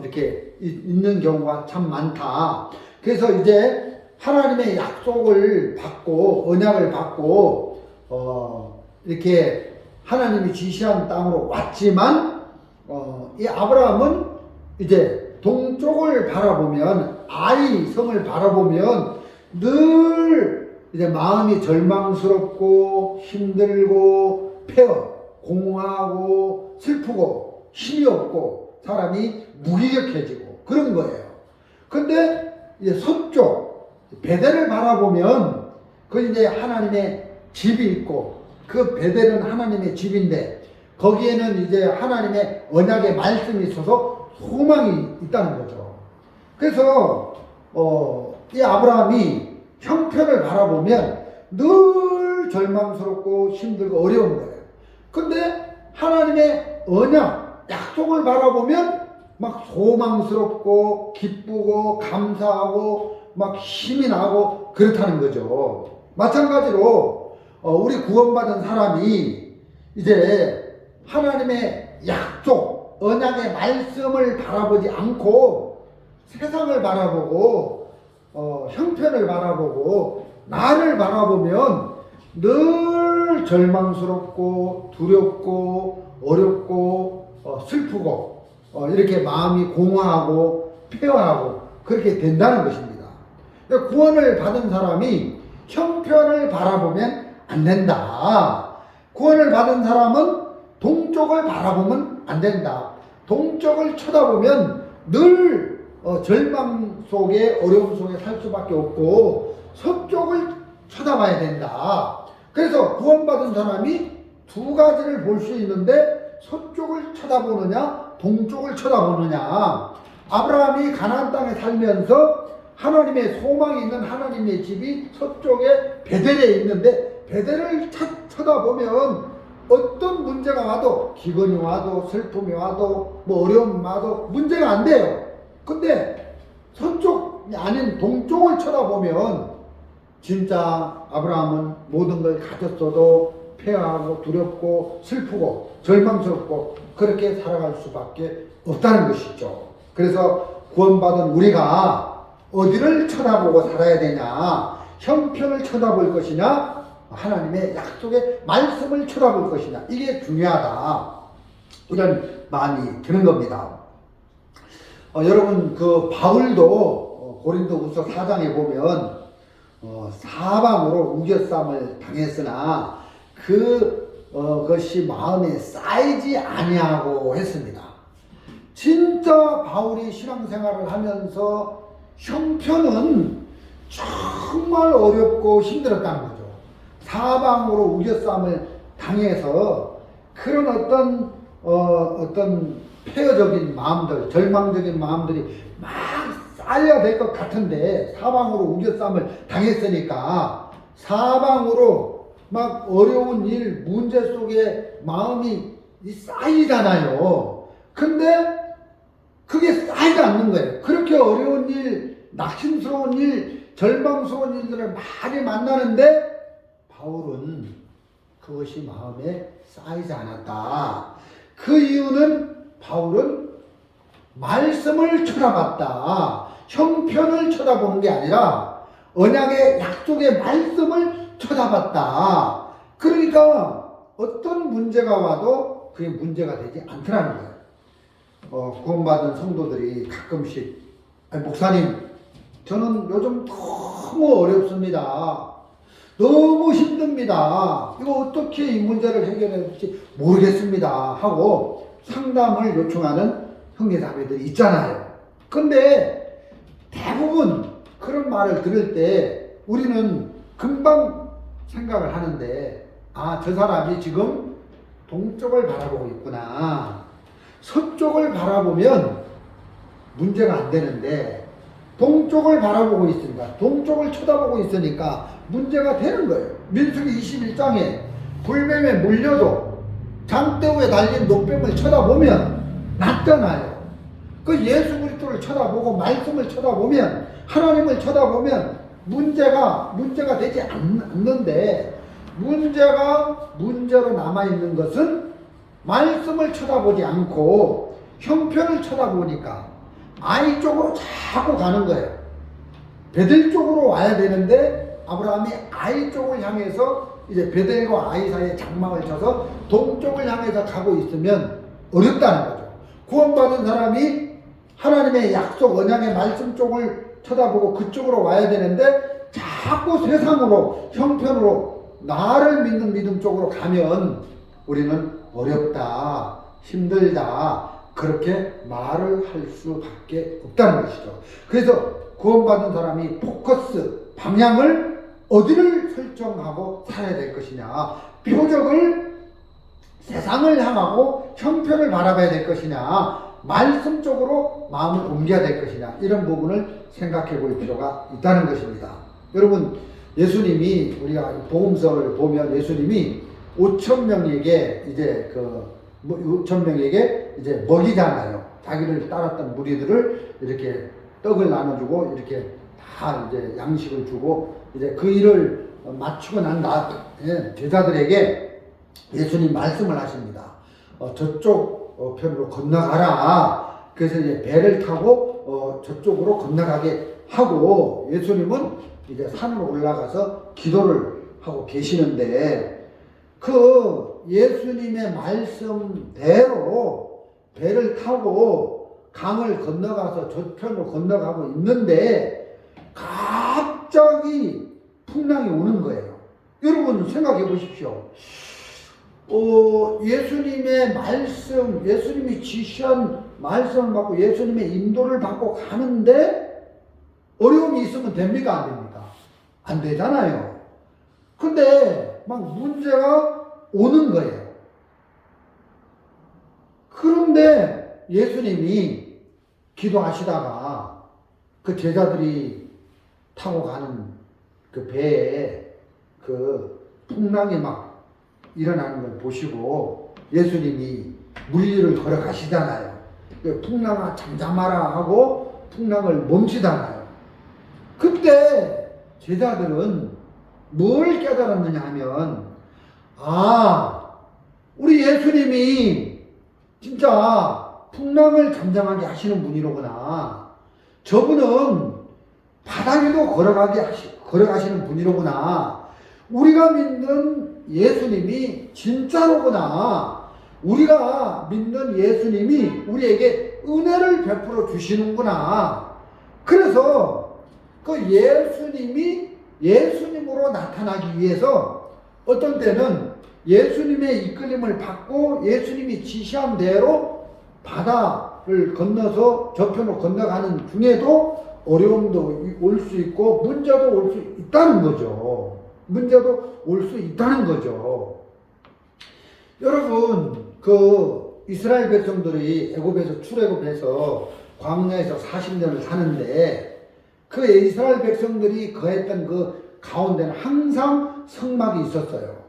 이렇게 있는 경우가 참 많다. 그래서 이제 하나님의 약속을 받고 언약을 받고 이렇게 하나님이 지시한 땅으로 왔지만 이 아브라함은 이제 동쪽을 바라보면 아이 성을 바라보면 늘 이제 마음이 절망스럽고 힘들고 폐허, 공허하고 슬프고 힘이 없고 사람이 무기력해지고 그런 거예요. 근데 이제 서쪽 베델을 바라보면 그 이제 하나님의 집이 있고 그 베델은 하나님의 집인데 거기에는 이제 하나님의 언약의 말씀이 있어서 소망이 있다는 거죠. 그래서 이 아브라함이 형편을 바라보면 늘 절망스럽고 힘들고 어려운 거예요. 근데 하나님의 언약, 약속을 바라보면 막 소망스럽고 기쁘고 감사하고 막 힘이 나고 그렇다는 거죠. 마찬가지로 우리 구원받은 사람이 이제 하나님의 약속, 언약의 말씀을 바라보지 않고 세상을 바라보고 형편을 바라보고 나를 바라보면 늘 절망스럽고 두렵고 어렵고 슬프고 이렇게 마음이 공허하고 폐허하고 그렇게 된다는 것입니다. 구원을 받은 사람이 형편을 바라보면 안 된다. 구원을 받은 사람은 동쪽을 바라보면 안 된다. 동쪽을 쳐다보면 늘 절망 속에 어려움 속에 살 수밖에 없고 서쪽을 쳐다봐야 된다. 그래서 구원받은 사람이 두 가지를 볼 수 있는데 서쪽을 쳐다보느냐 동쪽을 쳐다보느냐. 아브라함이 가나안 땅에 살면서 하나님의 소망이 있는 하나님의 집이 서쪽에 베델에 있는데 베델을 쳐다보면 어떤 문제가 와도 기근이 와도 슬픔이 와도 뭐 어려움이 와도 문제가 안 돼요. 근데 서쪽이 아닌 동쪽을 쳐다보면 진짜 아브라함은 모든 걸 가졌어도 폐허하고 두렵고 슬프고 절망스럽고 그렇게 살아갈 수밖에 없다는 것이죠. 그래서 구원받은 우리가 어디를 쳐다보고 살아야 되냐? 형편을 쳐다볼 것이냐? 하나님의 약속의 말씀을 쳐다볼 것이냐? 이게 중요하다. 이런 마음이 드는 겁니다. 여러분 그 바울도 고린도후서 4장에 보면 사방으로 우겨쌈을 당했으나 그것이 마음에 쌓이지 아니하고 했습니다. 진짜 바울이 신앙생활을 하면서 형편은 정말 어렵고 힘들었다는 거죠. 사방으로 우겨쌈을 당해서 그런 어떤 폐허적인 마음들, 절망적인 마음들이 막 쌓여야 될 것 같은데 사방으로 우겨쌈을 당했으니까 사방으로 막 어려운 일, 문제 속에 마음이 쌓이잖아요. 근데 그게 쌓이지 않는 거예요. 그렇게 어려운 일, 낙심스러운 일, 절망스러운 일들을 많이 만나는데 바울은 그것이 마음에 쌓이지 않았다. 그 이유는 바울은 말씀을 쳐다봤다. 형편을 쳐다보는 게 아니라 언약의 약속의 말씀을 쳐다봤다. 그러니까 어떤 문제가 와도 그게 문제가 되지 않더라는 거예요. 구원받은 성도들이 가끔씩 목사님 저는 요즘 너무 어렵습니다. 너무 힘듭니다. 이거 어떻게 이 문제를 해결해야 될지 모르겠습니다. 하고 상담을 요청하는 형제자매들이 있잖아요. 근데 대부분 그런 말을 들을 때 우리는 금방 생각을 하는데, 아, 저 사람이 지금 동쪽을 바라보고 있구나. 서쪽을 바라보면 문제가 안 되는데 동쪽을 바라보고 있으니까, 동쪽을 쳐다보고 있으니까 문제가 되는 거예요. 민수기 21장에 불뱀에 물려도 장대우에 달린 노뱀을 쳐다보면 낫잖아요. 그 예수 그리스도를 쳐다보고 말씀을 쳐다보면, 하나님을 쳐다보면 문제가 되지 않는데, 문제로 남아있는 것은 말씀을 쳐다보지 않고 형편을 쳐다보니까 아이 쪽으로 자꾸 가는 거예요. 베델 쪽으로 와야 되는데 아브라함이 아이 쪽을 향해서, 이제 베델과 아이 사이에 장막을 쳐서 동쪽을 향해서 가고 있으면 어렵다는 거죠. 구원받은 사람이 하나님의 약속 언약의 말씀 쪽을 쳐다보고 그쪽으로 와야 되는데 자꾸 세상으로, 형편으로, 나를 믿는 믿음 쪽으로 가면 우리는 어렵다, 힘들다, 그렇게 말을 할 수밖에 없다는 것이죠. 그래서 구원받은 사람이 포커스, 방향을 어디를 설정하고 살아야 될 것이냐, 표적을 세상을 향하고 형편을 바라봐야 될 것이냐, 말씀 쪽으로 마음을 옮겨야 될 것이냐, 이런 부분을 생각해 볼 필요가 있다는 것입니다. 여러분, 예수님이, 우리가 복음서를 보면 예수님이 5,000명에게 이제 5,000명에게 이제 먹이잖아요. 자기를 따랐던 무리들을 이렇게 떡을 나눠주고 이렇게 다 이제 양식을 주고, 이제 그 일을 마치고 난 다음에 제자들에게 예수님 말씀을 하십니다. 저쪽 편으로 건너가라. 그래서 이제 배를 타고 저쪽으로 건너가게 하고, 예수님은 이제 산으로 올라가서 기도를 하고 계시는데, 그 예수님의 말씀대로 배를 타고 강을 건너가서 저편으로 건너가고 있는데 갑자기 풍랑이 오는 거예요. 여러분 생각해 보십시오. 예수님의 말씀, 예수님이 지시한 말씀을 받고 예수님의 인도를 받고 가는데 어려움이 있으면 됩니까? 안 됩니까? 안 되잖아요. 근데 막 문제가 오는 거예요. 그런데 예수님이 기도하시다가 그 제자들이 타고 가는 그 배에 그 풍랑이 막 일어나는 걸 보시고 예수님이 물 위를 걸어가시잖아요. 풍랑아 잠잠하라 하고 풍랑을 멈추잖아요. 그때 제자들은 뭘 깨달았느냐 하면, 아, 우리 예수님이 진짜 풍랑을 잠잠하게 하시는 분이로구나. 저분은 바다 위도 걸어가시는 분이로구나. 우리가 믿는 예수님이 진짜로구나. 우리가 믿는 예수님이 우리에게 은혜를 베풀어 주시는구나. 그래서 그 예수님이 예수님으로 나타나기 위해서 어떤 때는 예수님의 이끌림을 받고 예수님이 지시한 대로 바다를 건너서 저편으로 건너가는 중에도 어려움도 올 수 있고 문제도 올 수 있다는 거죠. 문제도 올 수 있다는 거죠. 여러분, 그 이스라엘 백성들이 애굽에서 출애굽해서 광야에서 40년을 사는데 그 이스라엘 백성들이 거했던 그 가운데는 항상 성막이 있었어요.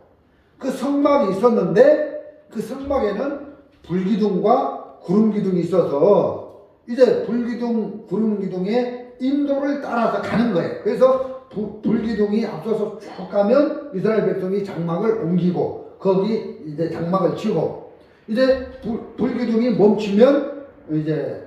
그 성막이 있었는데 그 성막에는 불기둥과 구름기둥이 있어서 이제 불기둥, 구름기둥의 인도를 따라서 가는 거예요. 그래서 불기둥이 앞서서 쭉 가면 이스라엘 백성이 장막을 옮기고 거기 이제 장막을 치고, 이제 불기둥이 멈추면 이제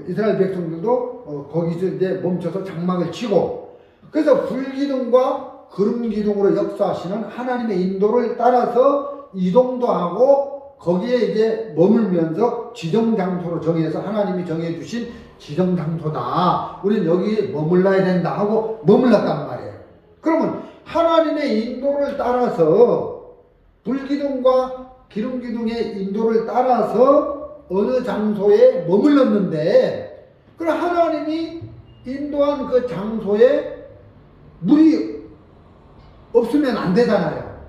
이스라엘 백성들도 거기서 이제 멈춰서 장막을 치고, 그래서 불기둥과 구름기둥으로 역사하시는 하나님의 인도를 따라서 이동도 하고 거기에 이제 머물면서 지정장소로 정해서 하나님이 정해주신 지정장소다. 우리는 여기 머물러야 된다 하고 머물렀단 말이에요. 그러면 하나님의 인도를 따라서 불기둥과 기름기둥의 인도를 따라서 어느 장소에 머물렀는데 그럼 하나님이 인도한 그 장소에 물이 없으면 안 되잖아요.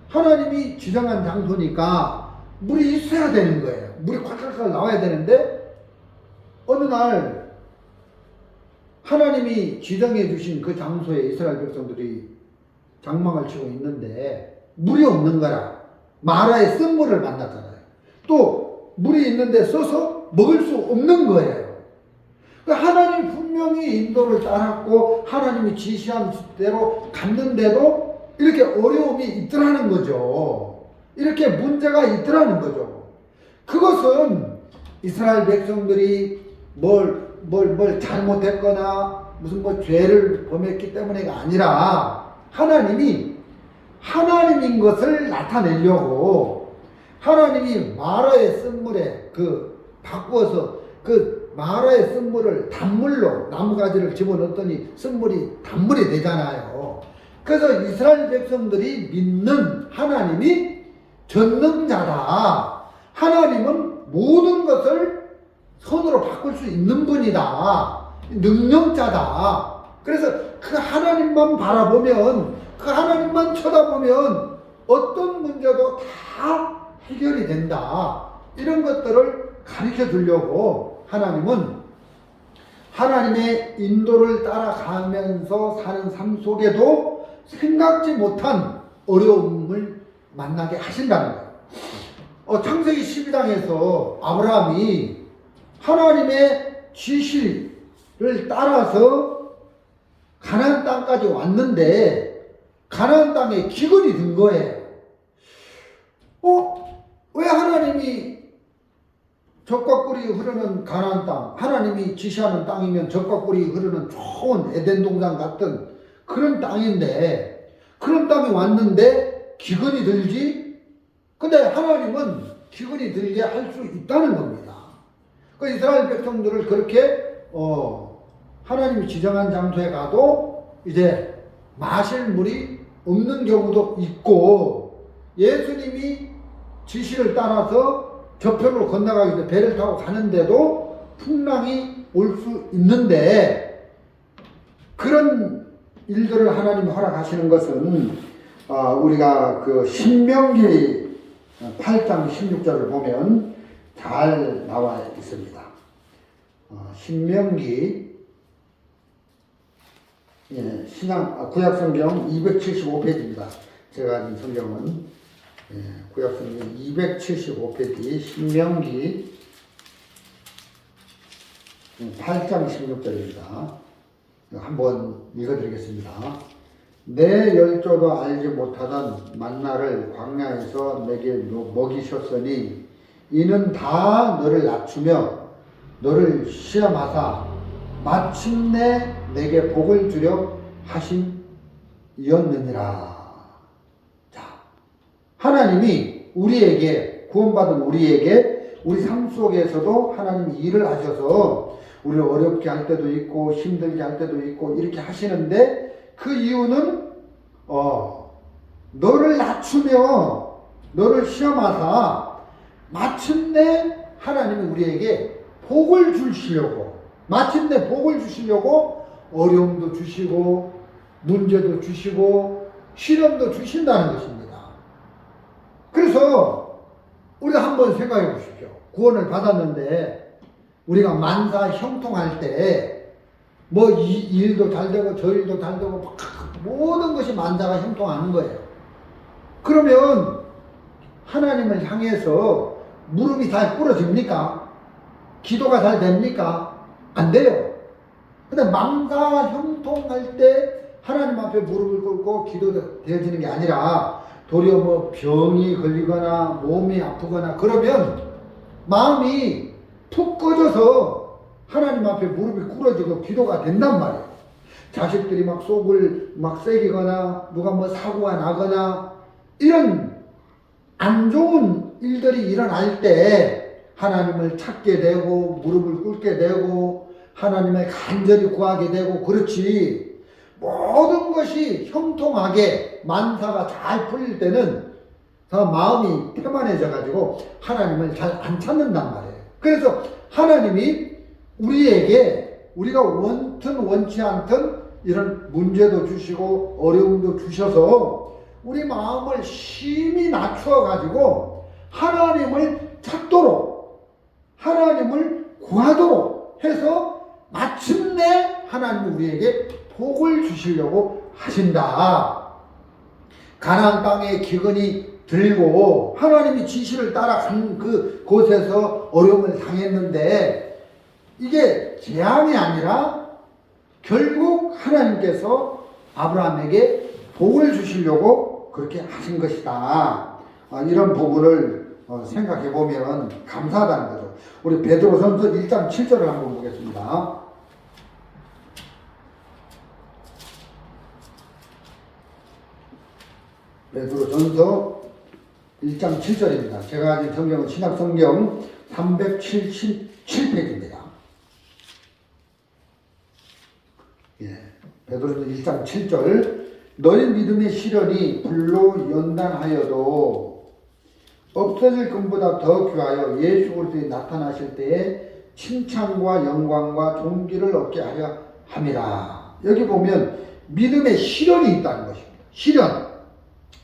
하나님이 지정한 장소니까 물이 있어야 되는 거예요. 물이 콸콸콸 나와야 되는데 어느 날 하나님이 지정해 주신 그 장소에 이스라엘 백성들이 장막을 치고 있는데 물이 없는 거라 마라의 쓴물을 만났잖아요. 또 물이 있는데 써서 먹을 수 없는 거예요. 하나님 분명히 인도를 따랐고 하나님이 지시한 대로 갔는데도 이렇게 어려움이 있더라는 거죠. 이렇게 문제가 있더라는 거죠. 그것은 이스라엘 백성들이 뭘 잘못했거나 무슨 죄를 범했기 때문에가 아니라 하나님이 하나님인 것을 나타내려고 하나님이 마라의 쓴물에 바꾸어서 마라의 쓴물을 단물로 나무가지를 집어넣었더니 쓴물이 단물이 되잖아요. 그래서 이스라엘 백성들이 믿는 하나님이 전능자다. 하나님은 모든 것을 손으로 바꿀 수 있는 분이다. 능력자다. 그래서 그 하나님만 바라보면 그 하나님만 쳐다보면 어떤 문제도 다 해결이 된다. 이런 것들을 가르쳐 주려고 하나님은 하나님의 인도를 따라가면서 사는 삶 속에도 생각지 못한 어려움을 만나게 하신다는 거예요. 창세기 12장에서 아브라함이 하나님의 지시를 따라서 가나안 땅까지 왔는데 가나안 땅에 기근이 든 거예요. 왜 하나님이 젖과 꿀이 흐르는 가나안 땅, 하나님이 지시하는 땅이면 젖과 꿀이 흐르는 좋은 에덴 동산 같은 그런 땅인데 그런 땅이 왔는데 기근이 들지? 근데 하나님은 기근이 들게 할 수 있다는 겁니다. 그 이스라엘 백성들을 그렇게 하나님이 지정한 장소에 가도 이제 마실 물이 없는 경우도 있고 예수님이 지시를 따라서 저편으로 건너가기 위해 배를 타고 가는데도 풍랑이 올 수 있는데 그런 일들을 하나님이 허락하시는 것은 우리가 그 신명기 8장 16절을 보면 잘 나와 있습니다. 신명기 구약성경 275페이지입니다. 제가 가진 성경은 구약성경 275페이지 신명기 8장 16절입니다. 한번 읽어드리겠습니다. 내 열조도 알지 못하던 만나를 광야에서 내게 먹이셨으니 이는 다 너를 낮추며 너를 시험하사 마침내 내게 복을 주려 하심이었느니라. 자, 하나님이 우리에게 구원받은 우리에게 우리 삶 속에서도 하나님이 일을 하셔서 우리를 어렵게 할 때도 있고 힘들게 할 때도 있고 이렇게 하시는데 그 이유는 너를 낮추며 너를 시험하사 마침내 하나님이 우리에게 복을 주시려고 마침내 복을 주시려고 어려움도 주시고 문제도 주시고 시련도 주신다는 것입니다. 그래서 우리가 한번 생각해 보십시오. 구원을 받았는데 우리가 만사 형통할 때 뭐 이 일도 잘 되고 저 일도 잘 되고 모든 것이 만사가 형통하는 거예요. 그러면 하나님을 향해서 무릎이 잘 꿇어집니까? 기도가 잘 됩니까? 안 돼요. 근데 만사 형통할 때 하나님 앞에 무릎을 꿇고 기도되어지는 게 아니라 도리어 뭐 병이 걸리거나 몸이 아프거나 그러면 마음이 푹 꺼져서 하나님 앞에 무릎이 꿇어지고 기도가 된단 말이에요. 자식들이 막 속을 막 새기거나 누가 뭐 사고가 나거나 이런 안 좋은 일들이 일어날 때 하나님을 찾게 되고 무릎을 꿇게 되고 하나님을 간절히 구하게 되고 그렇지 모든 것이 형통하게 만사가 잘 풀릴 때는 다 마음이 태만해져 가지고 하나님을 잘 안 찾는단 말이에요. 그래서 하나님이 우리에게 우리가 원튼 원치 않든 이런 문제도 주시고 어려움도 주셔서 우리 마음을 심히 낮추어 가지고 하나님을 찾도록 하나님을 구하도록 해서 마침내 하나님이 우리에게 복을 주시려고 하신다. 가나안 땅에 기근이 들고 하나님이 지시를 따라간 그 곳에서 어려움을 당했는데 이게 재앙이 아니라 결국 하나님께서 아브라함에게 복을 주시려고 그렇게 하신 것이다. 이런 부분을 생각해 보면 감사하다는 거죠. 우리 베드로전서 1장 7절을 한번 보겠습니다. 베드로전서 1장 7절입니다. 제가 가진 성경은 신약성경 377페이지입니다. 베드로전서 1장 7절 너희 믿음의 시련이 불로 연단하여도 없어질 것보다 더 귀하여 예수 그리스도에 나타나실 때에 칭찬과 영광과 존귀를 얻게 하려 함이라. 여기 보면 믿음의 시련이 있다는 것입니다. 시련.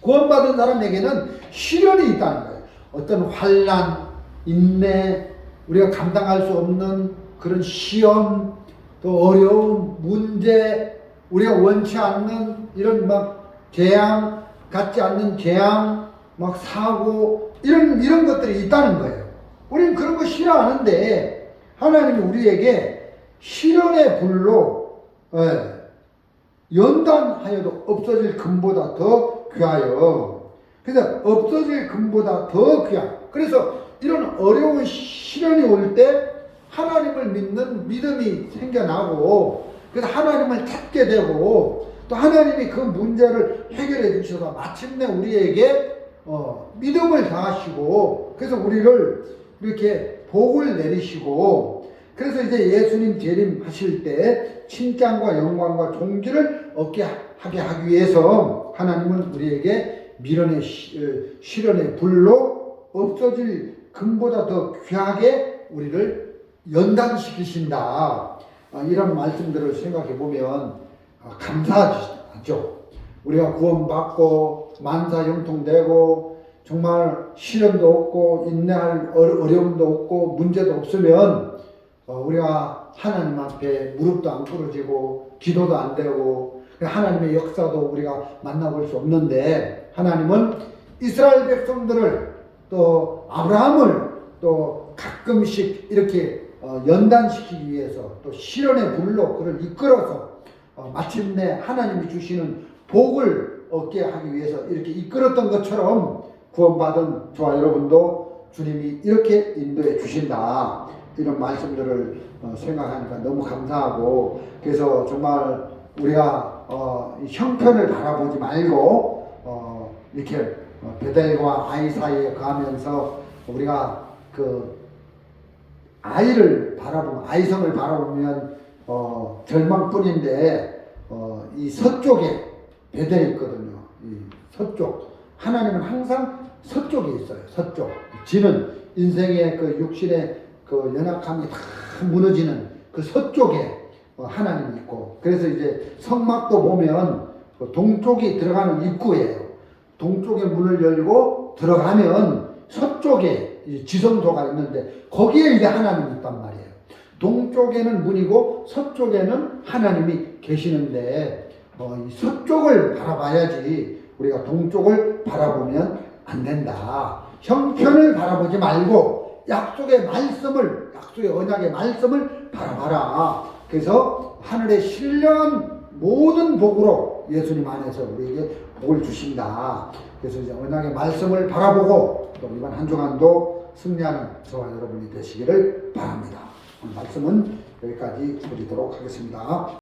구원받은 사람에게는 시련이 있다는 거예요. 어떤 환난, 인내, 우리가 감당할 수 없는 그런 시험, 또 어려움, 문제, 우리가 원치 않는 이런 막 재앙, 같지 않는 재앙, 막 사고, 이런 것들이 있다는 거예요. 우리는 그런 거 싫어하는데, 하나님이 우리에게 시련의 불로, 연단하여도 없어질 금보다 더 귀하여. 그래서 없어질 금보다 더 귀한. 그래서 이런 어려운 시련이 올 때 하나님을 믿는 믿음이 생겨나고, 그래서 하나님을 찾게 되고, 또 하나님이 그 문제를 해결해 주셔서 마침내 우리에게 믿음을 다하시고, 그래서 우리를 이렇게 복을 내리시고, 그래서 이제 예수님 재림하실 때 칭찬과 영광과 존귀를 얻게 하게 하기 위해서 하나님은 우리에게 미련의 시련의 불로 없어질 금보다 더 귀하게 우리를 연단시키신다. 이런 말씀들을 생각해 보면 감사하죠. 우리가 구원받고 만사 형통되고 정말 시련도 없고 인내할 어려움도 없고 문제도 없으면 우리가 하나님 앞에 무릎도 안 꿇어지고 기도도 안 되고 하나님의 역사도 우리가 만나볼 수 없는데, 하나님은 이스라엘 백성들을 또 아브라함을 또 가끔씩 이렇게 연단시키기 위해서 또 시련의 불로 그를 이끌어서 마침내 하나님이 주시는 복을 얻게 하기 위해서 이렇게 이끌었던 것처럼 구원받은 저와 여러분도 주님이 이렇게 인도해 주신다. 이런 말씀들을 생각하니까 너무 감사하고, 그래서 정말 우리가 형편을 바라보지 말고 이렇게 베델과 아이 사이에 가면서 우리가 그 아이를 바라보면, 아이성을 바라보면 절망뿐인데 이 서쪽에 베델이 있거든요. 이 서쪽. 하나님은 항상 서쪽에 있어요. 서쪽. 지는 인생의 그 육신의 그 연약함이 다 무너지는 그 서쪽에 하나님이 있고, 그래서 이제 성막도 보면 동쪽이 들어가는 입구예요. 동쪽에 문을 열고 들어가면 서쪽에 지성소가 있는데 거기에 이제 하나님이 있단 말이에요. 동쪽에는 문이고 서쪽에는 하나님이 계시는데 이 서쪽을 바라봐야지 우리가 동쪽을 바라보면 안 된다. 형편을 바라보지 말고 약속의 말씀을, 약속의 언약의 말씀을 바라봐라. 그래서 하늘의 신령한 모든 복으로 예수님 안에서 우리에게 복을 주신다. 그래서 이제 언약의 말씀을 바라보고 또 이번 한 주간도 승리하는 저와 여러분이 되시기를 바랍니다. 오늘 말씀은 여기까지 드리도록 하겠습니다.